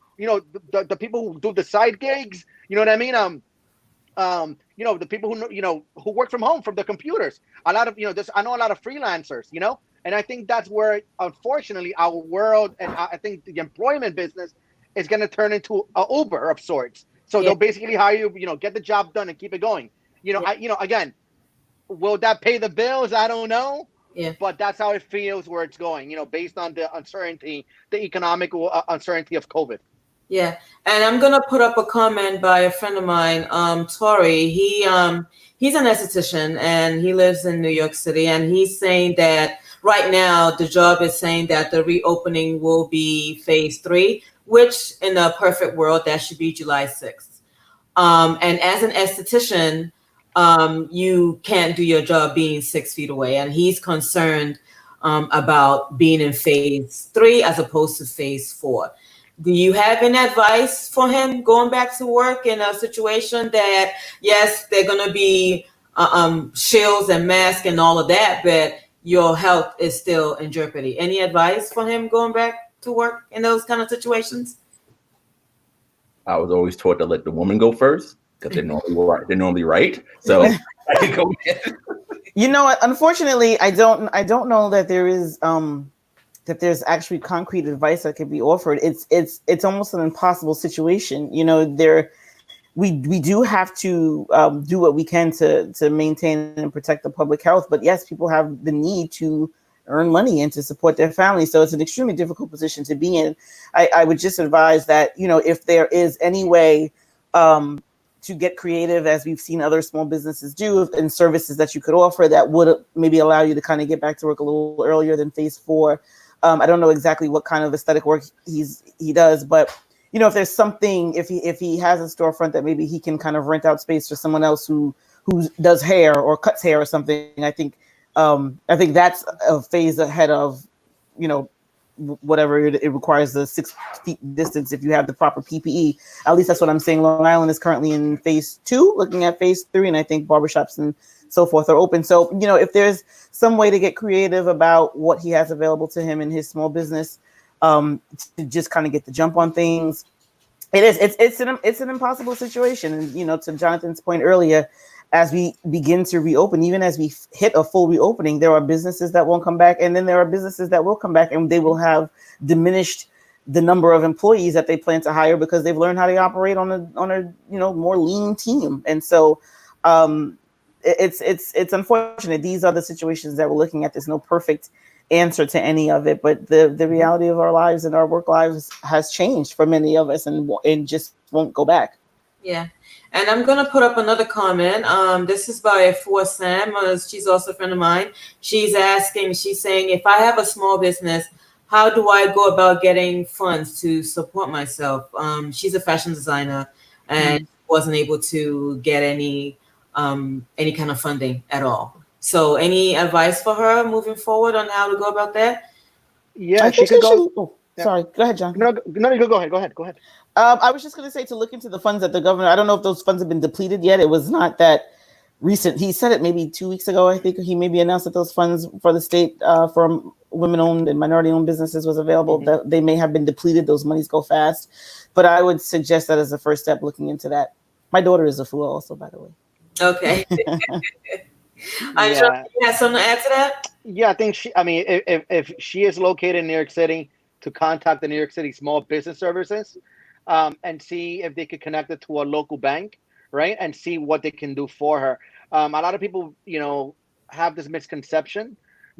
S2: the people who do the side gigs. You know what I mean? The people who work from home from the computers. A lot of, I know a lot of freelancers, and I think that's where, unfortunately, our world, and I think the employment business is going to turn into an Uber of sorts. So they'll basically hire you, get the job done and keep it going. Again, will that pay the bills? I don't know. Yeah. But that's how it feels where it's going, based on the uncertainty, the economic uncertainty of COVID.
S1: Yeah, and I'm gonna put up a comment by a friend of mine, Tori. He's an esthetician and he lives in New York City, and he's saying that right now the job is saying that the reopening will be phase 3, which in a perfect world that should be July 6th. And as an esthetician, you can't do your job being 6 feet away, and he's concerned about being in phase 3 as opposed to phase 4. Do you have any advice for him going back to work in a situation that, yes, they're going to be shields and masks and all of that, but your health is still in jeopardy. Any advice for him going back to work in those kind of situations?
S5: I was always taught to let the woman go first because they're normally right. So I can go ahead.
S3: You know what? Unfortunately, I don't know that there is that there's actually concrete advice that can be offered. It's almost an impossible situation. You know, we do have to do what we can to maintain and protect the public health. But yes, people have the need to earn money and to support their families. So it's an extremely difficult position to be in. I would just advise that, you know, if there is any way to get creative, as we've seen other small businesses do, and services that you could offer that would maybe allow you to kind of get back to work a little earlier than phase 4. I don't know exactly what kind of aesthetic work he does, but you know, if there's something, if he has a storefront that maybe he can kind of rent out space for someone else who does hair or cuts hair or something, I think that's a phase ahead of, you know, whatever it requires the 6 feet distance if you have the proper PPE. At least that's what I'm saying. Long Island is currently in phase 2, looking at phase 3, and I think barbershops and so forth are open. So, you know, if there's some way to get creative about what he has available to him in his small business, to just kind of get the jump on things, it's an impossible situation. And, you know, to Jonathan's point earlier, as we begin to reopen, even as we hit a full reopening, there are businesses that won't come back, and then there are businesses that will come back, and they will have diminished the number of employees that they plan to hire because they've learned how to operate on a you know, more lean team. And so it's unfortunate. These are the situations that we're looking at. There's no perfect answer to any of it, but the reality of our lives and our work lives has changed for many of us, and just won't go back.
S1: Yeah. And I'm going to put up another comment. This is by For Sam. She's also a friend of mine. She's saying, if I have a small business, how do I go about getting funds to support myself? She's a fashion designer and wasn't able to get any kind of funding at all. So any advice for her moving forward on how to go about that?
S2: Yeah, she could go.
S3: Sorry, go ahead, John.
S2: No, go ahead. Go ahead.
S3: I was just going to say to look into the funds that the governor, I don't know if those funds have been depleted yet. It was not that recent. He said it maybe 2 weeks ago. I think he maybe announced that those funds for the state for women-owned and minority-owned businesses was available. That they may have been depleted. Those monies go fast. But I would suggest that as a first step, looking into that. My daughter is a fool also, by the way.
S1: Okay. I'm sure you have something to add to that?
S2: Yeah, I think if she is located in New York City, to contact the New York City Small Business Services and see if they could connect it to a local bank, right? And see what they can do for her. A lot of people, you know, have this misconception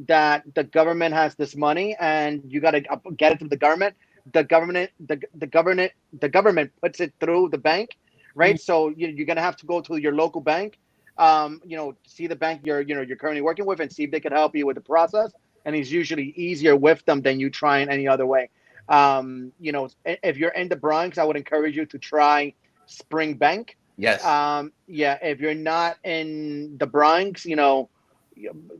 S2: that the government has this money and you got to get it to the government. The government puts it through the bank, right? Mm-hmm. So you're going to have to go to your local bank, you know, see the bank you're currently working with and see if they can help you with the process. And it's usually easier with them than you trying any other way. You know, if you're in the Bronx, I would encourage you to try Spring Bank.
S5: Yes.
S2: Yeah. If you're not in the Bronx, you know,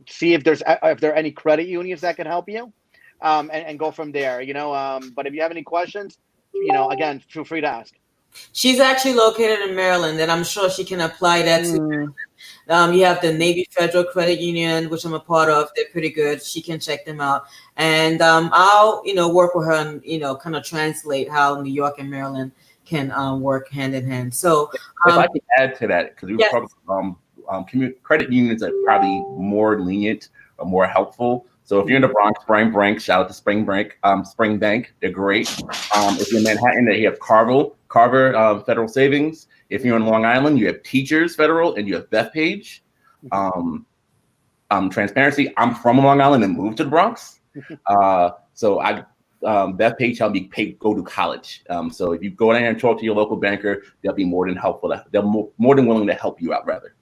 S2: see if there are any credit unions that can help you, and go from there. You know, but if you have any questions, you know, again, feel free to ask.
S1: She's actually located in Maryland, and I'm sure she can apply that to. You have the Navy Federal Credit Union, which I'm a part of. They're pretty good. She can check them out. And I'll, you know, work with her and, you know, kind of translate how New York and Maryland can work hand in hand. So
S5: if I can add to that, because we were talking, credit unions are probably more lenient or more helpful. So if you're in the Bronx, Spring Bank, shout out to Spring Bank. They're great. If you're in Manhattan, they have Carver Federal Savings. If you're in Long Island, you have Teachers Federal and you have Bethpage. Transparency, I'm from Long Island and moved to the Bronx. So Bethpage helped me go to college. So if you go down and talk to your local banker, they'll be more than helpful. They're more than willing to help you out, rather.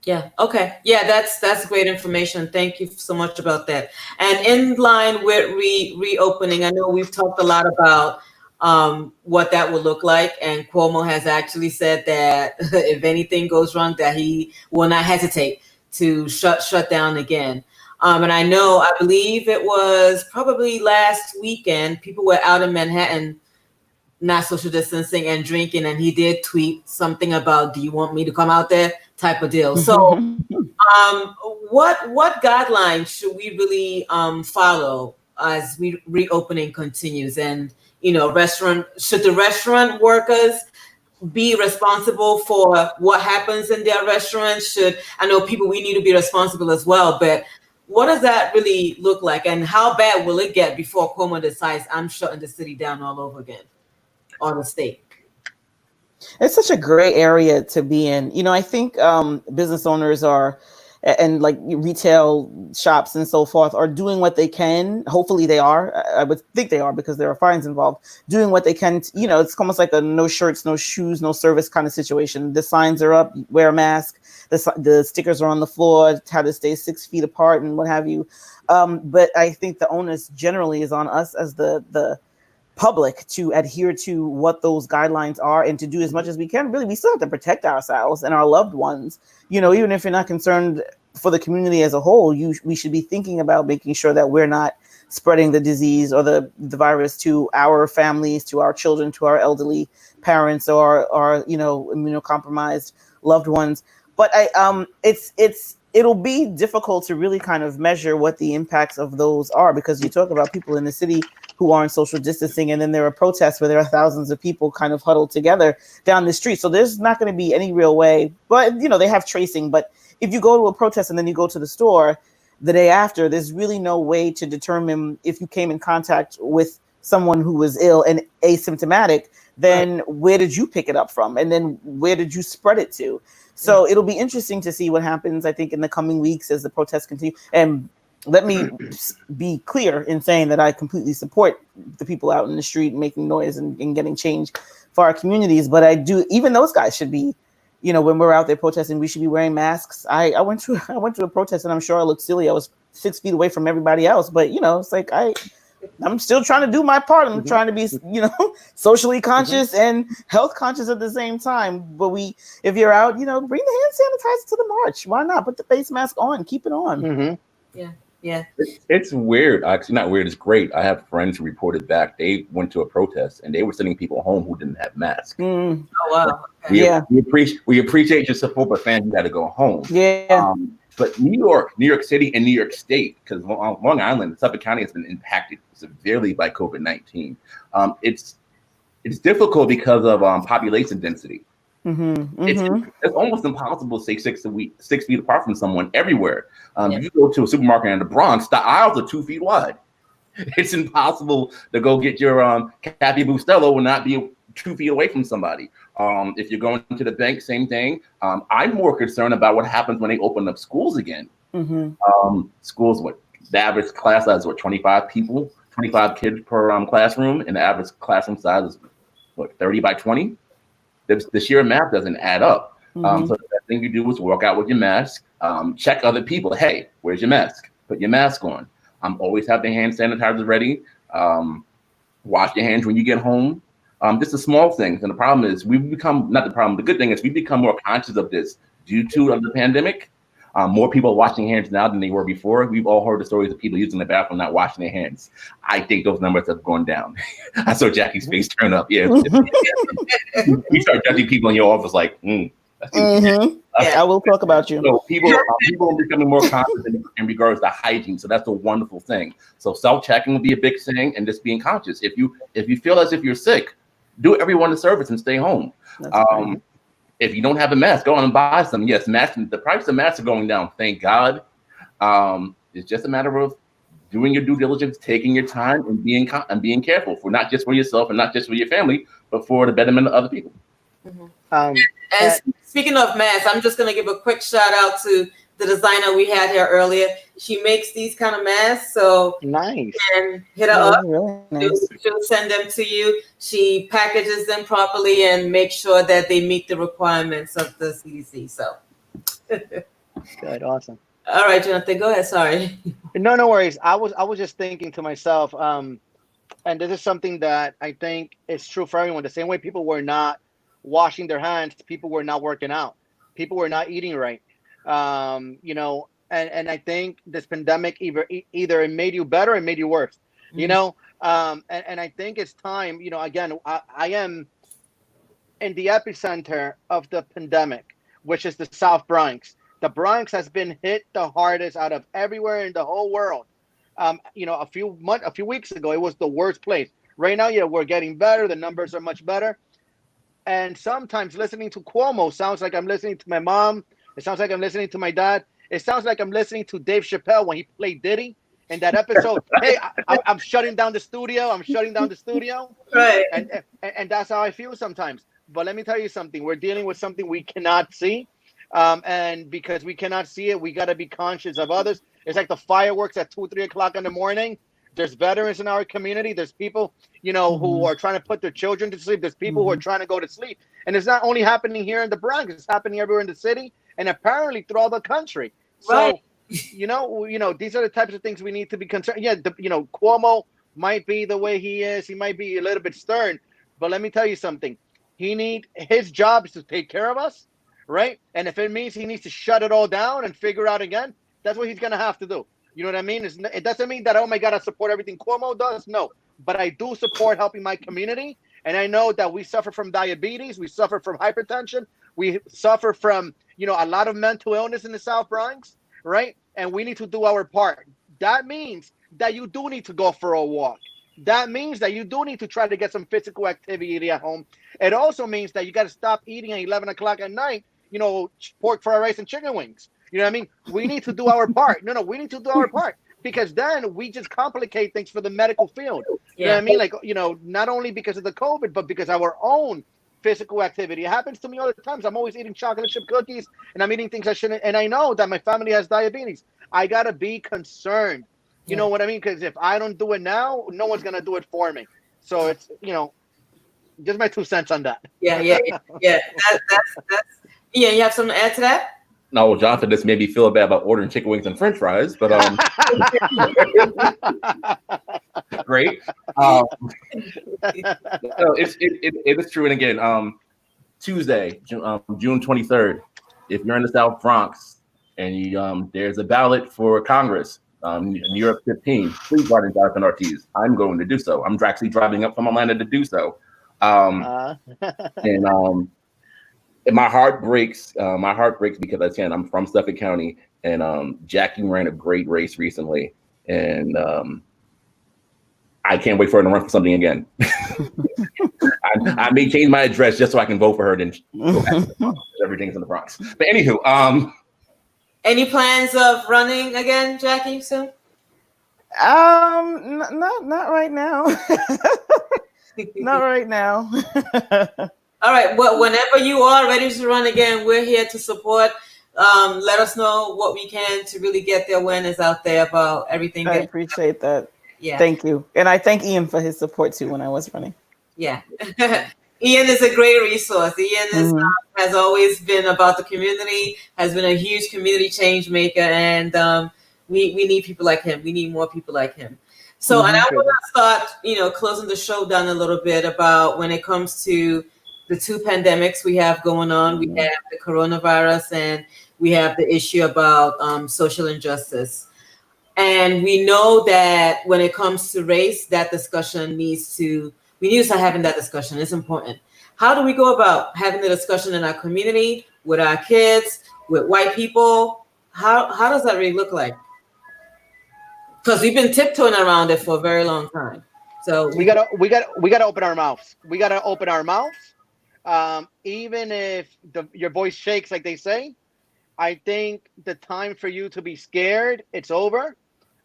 S1: Yeah. Okay. Yeah, that's great information. Thank you so much about that. And in line with reopening, I know we've talked a lot about what that would look like, and Cuomo has actually said that if anything goes wrong, that he will not hesitate to shut down again. And I believe it was probably last weekend, people were out in Manhattan, not social distancing and drinking, and he did tweet something about, do you want me to come out there type of deal. So what guidelines should we really follow as we reopening continues? And should the restaurant workers be responsible for what happens in their restaurants? I know we need to be responsible as well, but what does that really look like, and how bad will it get before Cuomo decides I'm shutting the city down all over again, or the state?
S3: It's such a gray area to be in. I think business owners and like retail shops and so forth are doing what they can. Hopefully they are. I would think they are, because there are fines involved. Doing what they can. It's almost like a no shirts, no shoes, no service kind of situation. The signs are up, wear a mask. The stickers are on the floor, how to stay 6 feet apart and what have you. But I think the onus generally is on us as the public to adhere to what those guidelines are and to do as much as we can. Really, we still have to protect ourselves and our loved ones. Even if you're not concerned for the community as a whole, we should be thinking about making sure that we're not spreading the disease or the virus to our families, to our children, to our elderly parents, or our immunocompromised loved ones. But it'll be difficult to really kind of measure what the impacts of those are, because you talk about people in the city who aren't social distancing, and then there are protests where there are thousands of people kind of huddled together down the street. So there's not going to be any real way, but they have tracing. But if you go to a protest and then you go to the store the day after, there's really no way to determine if you came in contact with someone who was ill and asymptomatic, then where did you pick it up from? And then where did you spread it to? So it'll be interesting to see what happens, I think, in the coming weeks as the protests continue. And let me be clear in saying that I completely support the people out in the street making noise and getting change for our communities. But I do, even those guys should be, when we're out there protesting, we should be wearing masks. I went to a protest, and I'm sure I looked silly. I was 6 feet away from everybody else, but it's like I'm still trying to do my part. I'm trying to be, socially conscious and health conscious at the same time. But if you're out, bring the hand sanitizer to the march. Why not? Put the face mask on. Keep it on.
S2: Mm-hmm.
S1: Yeah.
S5: It's weird. Actually, not weird. It's great. I have friends who reported back. They went to a protest and they were sending people home who didn't have masks.
S1: Oh wow. Okay.
S5: We appreciate your support, but fans, you got to go home.
S3: Yeah.
S5: But New York City, and New York State, because Long Island, Suffolk County has been impacted severely by COVID-19. It's difficult because of population density. It's almost impossible to stay 6 feet apart from someone everywhere. You go to a supermarket in the Bronx, the aisles are 2 feet wide. It's impossible to go get your Cappy Bustelo and not be 2 feet away from somebody. If you're going to the bank, same thing. I'm more concerned about what happens when they open up schools again. Schools, the average class size is 25 people, 25 kids per classroom, and the average classroom size is 30 by 20. The sheer math doesn't add up. So the best thing you do is walk out with your mask, check other people. Hey, where's your mask? Put your mask on. Always have the hand sanitizer ready. Wash your hands when you get home. Just the small things. And the problem is the good thing is we've become more conscious of this due to the pandemic. More people are washing hands now than they were before. We've all heard the stories of people using the bathroom not washing their hands. I think those numbers have gone down. I saw Jackie's face turn up. Yeah. You start judging people in your office like,
S3: I will talk about you.
S5: So people are becoming more conscious in regards to hygiene. So that's a wonderful thing. So self-checking will be a big thing, and just being conscious. If you feel as if you're sick, do everyone a service and stay home. If you don't have a mask, go on and buy some. Yes, the price of masks are going down. Thank God. It's just a matter of doing your due diligence, taking your time, and being careful for not just for yourself and not just for your family, but for the betterment of other people.
S1: And speaking of masks, I'm just going to give a quick shout out to the designer we had here earlier. She makes these kind of masks, so
S2: nice.
S1: And hit her up.
S3: Really nice.
S1: She'll send them to you. She packages them properly and makes sure that they meet the requirements of the CDC. So
S2: good, awesome.
S1: All right, Jonathan, go ahead. Sorry.
S2: No worries. I was just thinking to myself, and this is something that I think is true for everyone. The same way people were not washing their hands, people were not working out, people were not eating right. And I think this pandemic either it made you better or it made you worse, and I think it's time, again, I am in the epicenter of the pandemic. which is the South Bronx. The Bronx has been hit the hardest out of everywhere in the whole world. A few weeks ago, it was the worst place. Right now, yeah, we're getting better. The numbers are much better. And sometimes listening to Cuomo sounds like I'm listening to my mom. It sounds like I'm listening to my dad. It sounds like I'm listening to Dave Chappelle when he played Diddy in that episode. Hey, I'm shutting down the studio. I'm shutting down the studio.
S1: Right.
S2: And that's how I feel sometimes. But let me tell you something. We're dealing with something we cannot see. And because we cannot see it, we got to be conscious of others. It's like the fireworks at 2, 3 o'clock in the morning. There's veterans in our community. There's people, who are trying to put their children to sleep. There's people who are trying to go to sleep. And it's not only happening here in the Bronx. It's happening everywhere in the city and apparently throughout the country.
S1: Right.
S2: So, these are the types of things we need to be concerned. Yeah, Cuomo might be the way he is. He might be a little bit stern. But let me tell you something. His job is to take care of us, right? And if it means he needs to shut it all down and figure out again, that's what he's going to have to do. You know what I mean? It doesn't mean that, oh my God, I support everything Cuomo does. No, but I do support helping my community. And I know that we suffer from diabetes. We suffer from hypertension. We suffer from, a lot of mental illness in the South Bronx, right? And we need to do our part. That means that you do need to go for a walk. That means that you do need to try to get some physical activity at home. It also means that you got to stop eating at 11 o'clock at night, pork fried rice and chicken wings. You know what I mean? We need to do our part. No, we need to do our part, because then we just complicate things for the medical field. You know what I mean? Like, not only because of the COVID, but because our own physical activity. It happens to me all the time. I'm always eating chocolate chip cookies and I'm eating things I shouldn't. And I know that my family has diabetes. I got to be concerned. You know what I mean? Because if I don't do it now, no one's going to do it for me. So it's, just my 2 cents on that.
S1: Yeah. That's you have something to add to that?
S5: No, Jonathan just made me feel bad about ordering chicken wings and French fries, but great. It is true. And again, Tuesday, June 23rd, if you're in the South Bronx and there's a ballot for Congress, New York 15, please vote in Jonathan Ortiz. I'm going to do so. I'm actually driving up from Atlanta to do so. And my heart breaks. Because again, I'm from Suffolk County, and Jackie ran a great race recently, and I can't wait for her to run for something again. I may change my address just so I can vote for her. Then everything's in the Bronx. But anywho,
S1: any plans of running again, Jackie? Soon?
S3: Not right now. Not right now.
S1: All right. Well, whenever you are ready to run again, we're here to support. Let us know what we can to really get the awareness out there about everything.
S3: I appreciate that.
S1: Yeah.
S3: Thank you. And I thank Ian for his support too when I was running.
S1: Yeah. Ian is a great resource. Ian has always been about the community, has been a huge community change maker. And we need people like him. We need more people like him. So, and I want to start, closing the show down a little bit about when it comes to the 2 pandemics we have going on. We have the coronavirus and we have the issue about social injustice. And we know that when it comes to race, that discussion we need to start having that discussion. It's important. How do we go about having the discussion in our community, with our kids, with white people? How does that really look like? Because we've been tiptoeing around it for a very long time. So
S2: we gotta open our mouths. We gotta open our mouths. Even if your voice shakes, like they say, I think the time for you to be scared, it's over.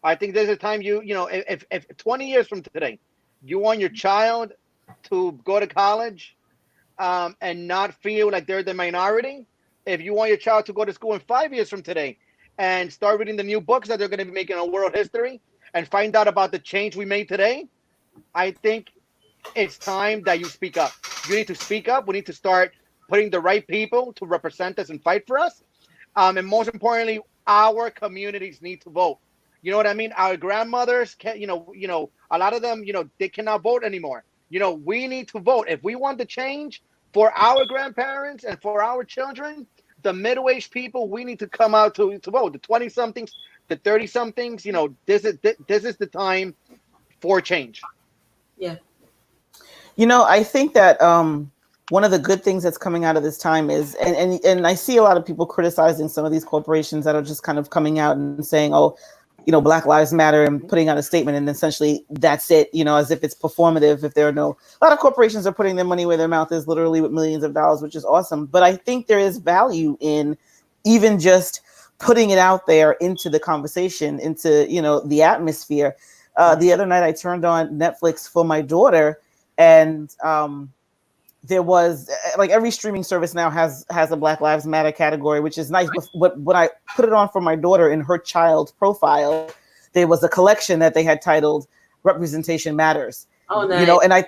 S2: I think there's a time if 20 years from today, you want your child to go to college and not feel like they're the minority, if you want your child to go to school in 5 years from today and start reading the new books that they're going to be making on world history and find out about the change we made today, I think it's time that you speak up. You need to speak up. We need to start putting the right people to represent us and fight for us. And most importantly, our communities need to vote. You know what I mean? Our grandmothers can, a lot of them, they cannot vote anymore. We need to vote. If we want the change for our grandparents and for our children, the middle-aged people, we need to come out to vote. The 20-somethings, the 30-somethings, this is the time for change.
S1: Yeah.
S3: I think that one of the good things that's coming out of this time is, and I see a lot of people criticizing some of these corporations that are just kind of coming out and saying, oh, Black Lives Matter, and putting out a statement, and essentially that's it, as if it's performative. If there are a lot of corporations are putting their money where their mouth is, literally with millions of dollars, which is awesome. But I think there is value in even just putting it out there into the conversation, into, the atmosphere. The other night I turned on Netflix for my daughter, and there was, like, every streaming service now has a Black Lives Matter category, which is nice. But when I put it on for my daughter in her child profile, there was a collection that they had titled "Representation Matters."
S1: Oh, nice.
S3: And I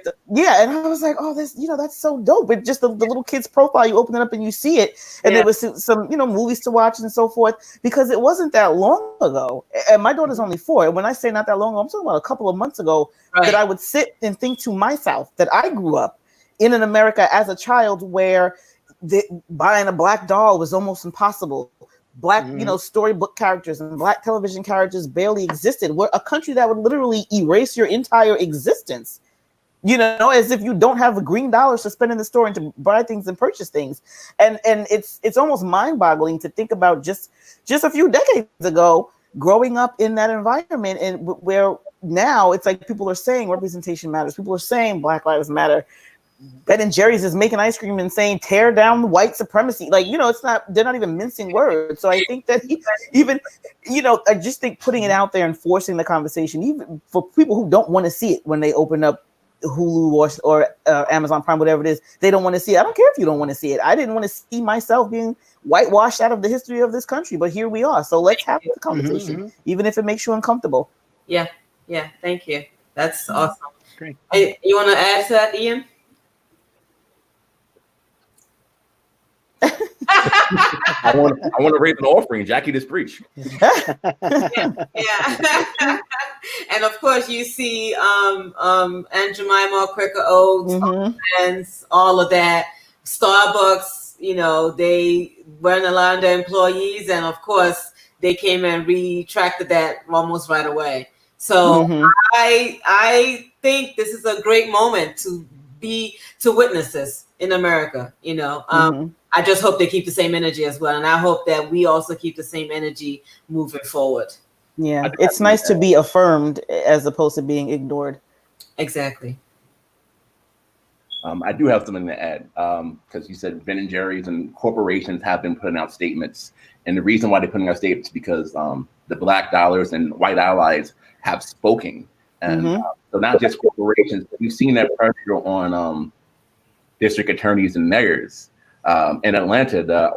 S3: was like, oh, this, that's so dope. But just the little kid's profile, you open it up and you see it, and there was some, movies to watch and so forth, because it wasn't that long ago. And my daughter's only 4. And when I say not that long ago, I'm talking about a couple of months ago, that I would sit and think to myself that I grew up in an America as a child where buying a black doll was almost impossible. Black, storybook characters and Black television characters barely existed. We're a country that would literally erase your entire existence, as if you don't have the green dollars to spend in the store and to buy things and purchase things. And it's almost mind-boggling to think about just a few decades ago, growing up in that environment, and where now it's like people are saying representation matters. People are saying Black Lives Matter. Ben & Jerry's is making ice cream and saying tear down white supremacy. Like, they're not even mincing words. So I think that I just think putting it out there and forcing the conversation, even for people who don't want to see it when they open up Hulu or Amazon Prime, whatever it is, they don't want to see it. I don't care if you don't want to see it. I didn't want to see myself being whitewashed out of the history of this country, but here we are. So let's have the conversation, even if it makes you uncomfortable.
S1: Yeah. Thank you. That's awesome.
S2: Great.
S1: Hey, you want to add to that, Ian?
S5: I want to raise an offering. Jackie just preached.
S1: Yeah. And of course, you see, Aunt Jemima, Quaker Oats, friends, all of that. Starbucks, they weren't allowing their employees, and of course, they came and retracted that almost right away. So I think this is a great moment to witness this in America. I just hope they keep the same energy as well. And I hope that we also keep the same energy moving forward.
S3: Yeah, it's nice to be affirmed as opposed to being ignored.
S1: Exactly.
S5: I do have something to add, because you said Ben & Jerry's and corporations have been putting out statements. And the reason why they're putting out statements is because the Black dollars and white allies have spoken. And so not just corporations, but we've seen that pressure on district attorneys and mayors. In Atlanta, the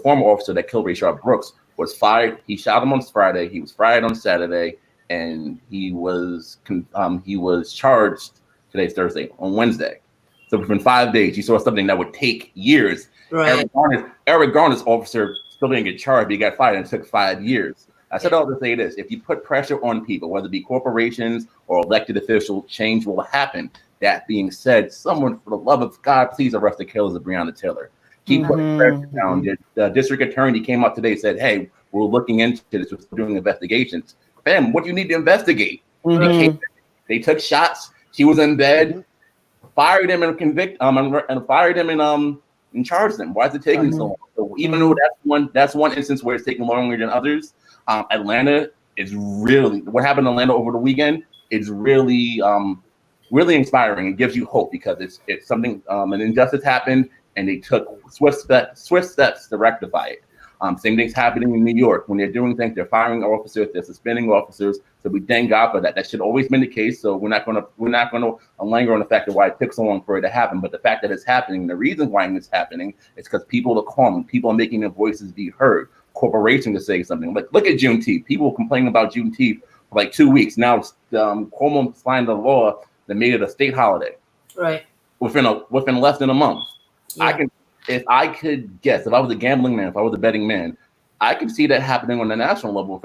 S5: former officer that killed Rayshard Brooks was fired. He shot him on Friday. He was fired on Saturday, and he was charged. Today's Thursday, on Wednesday. So within 5 days, you saw something that would take years.
S1: Right.
S5: Eric Garner's officer still didn't get charged. He got fired, and it took 5 years. I said all to say this: if you put pressure on people, whether it be corporations or elected officials, change will happen. That being said, someone, for the love of God, please arrest the killers of Breonna Taylor. Keep putting pressure down. The district attorney came out today and said, hey, we're looking into this. We're doing investigations. Bam, what do you need to investigate? They took shots. She was in bed, fired him and fired him and charged him. Why is it taking so long? So even though that's one instance where it's taking longer than others, Atlanta is really, what happened in Atlanta over the weekend is really inspiring. It gives you hope because it's something, an injustice happened and they took swift steps to rectify it. Same thing's happening in New York. When they're doing things, they're firing officers, they're suspending officers. So we thank God for that. That should always been the case. So we're not going to linger on the fact of why it took so long for it to happen. But the fact that it's happening, the reason why it's happening is because people are calling, people are making their voices be heard. Corporations are saying something. Like, look at Juneteenth. People complaining about Juneteenth for like 2 weeks. Now Cuomo signed a law that made it a state holiday.
S1: Right.
S5: Within less than a month.
S1: Yeah.
S5: If I could guess, if I was a gambling man, if I was a betting man, I could see that happening on the national level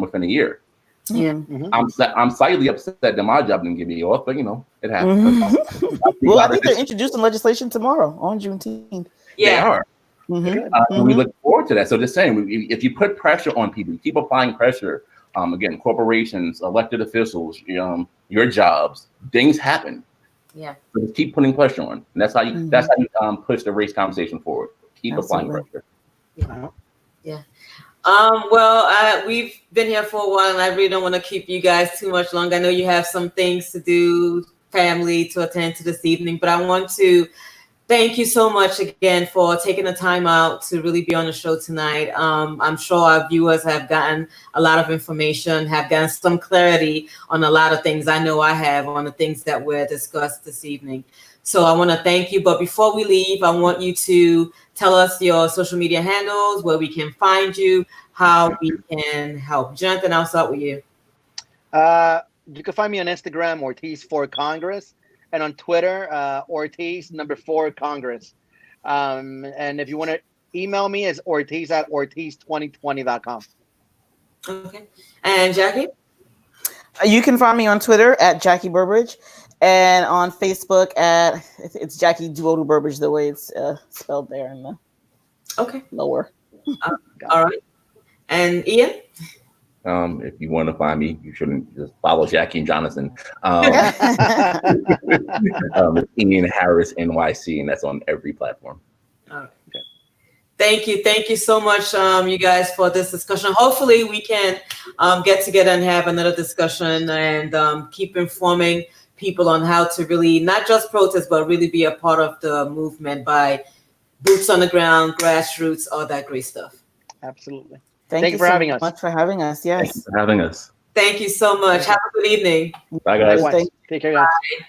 S5: within a year.
S1: Yeah.
S5: I'm slightly upset that my job didn't give me off, but it happens.
S3: Well, I think they're introducing legislation tomorrow on Juneteenth.
S1: Yeah.
S5: They are. We look forward to that. So just saying, if you put pressure on people, keep applying pressure. Again, corporations, elected officials, your jobs, things happen.
S1: Yeah.
S5: So just keep putting pressure on. And that's how you push the race conversation forward. Keep applying pressure.
S1: Yeah. Well, we've been here for a while, and I really don't want to keep you guys too much longer. I know you have some things to do, family to attend to this evening, but I want to thank you so much again for taking the time out to really be on the show tonight. I'm sure our viewers have gotten a lot of information, have gotten some clarity on a lot of things. I know I have on the things that were discussed this evening. So I want to thank you. But before we leave, I want you to tell us your social media handles, where we can find you, how we can help. Jonathan, I'll start with you.
S2: You can find me on Instagram, Ortiz for Congress, and on Twitter, Ortiz #4 Congress. And if you want to email me, it's ortiz@ortiz2020.com.
S1: Okay. And Jackie?
S3: You can find me on Twitter at Jackie Burbridge, and on Facebook at it's Jackie Duodu Burbridge, the way it's spelled there in the lower.
S1: All right. And Ian?
S5: If you want to find me, you shouldn't just follow Jackie and Jonathan. It's Ian Harris NYC, and that's on every platform.
S1: All right. Okay. Thank you so much, you guys, for this discussion. Hopefully, we can get together and have another discussion and keep informing people on how to really not just protest, but really be a part of the movement by boots on the ground, grassroots, all that great stuff.
S2: Absolutely.
S3: Thank you
S2: for having us.
S3: much for having us. Yes.
S5: Thanks for having us.
S1: Thank you so much. Have a good evening.
S5: Bye, guys.
S2: Take care, guys.
S1: Bye.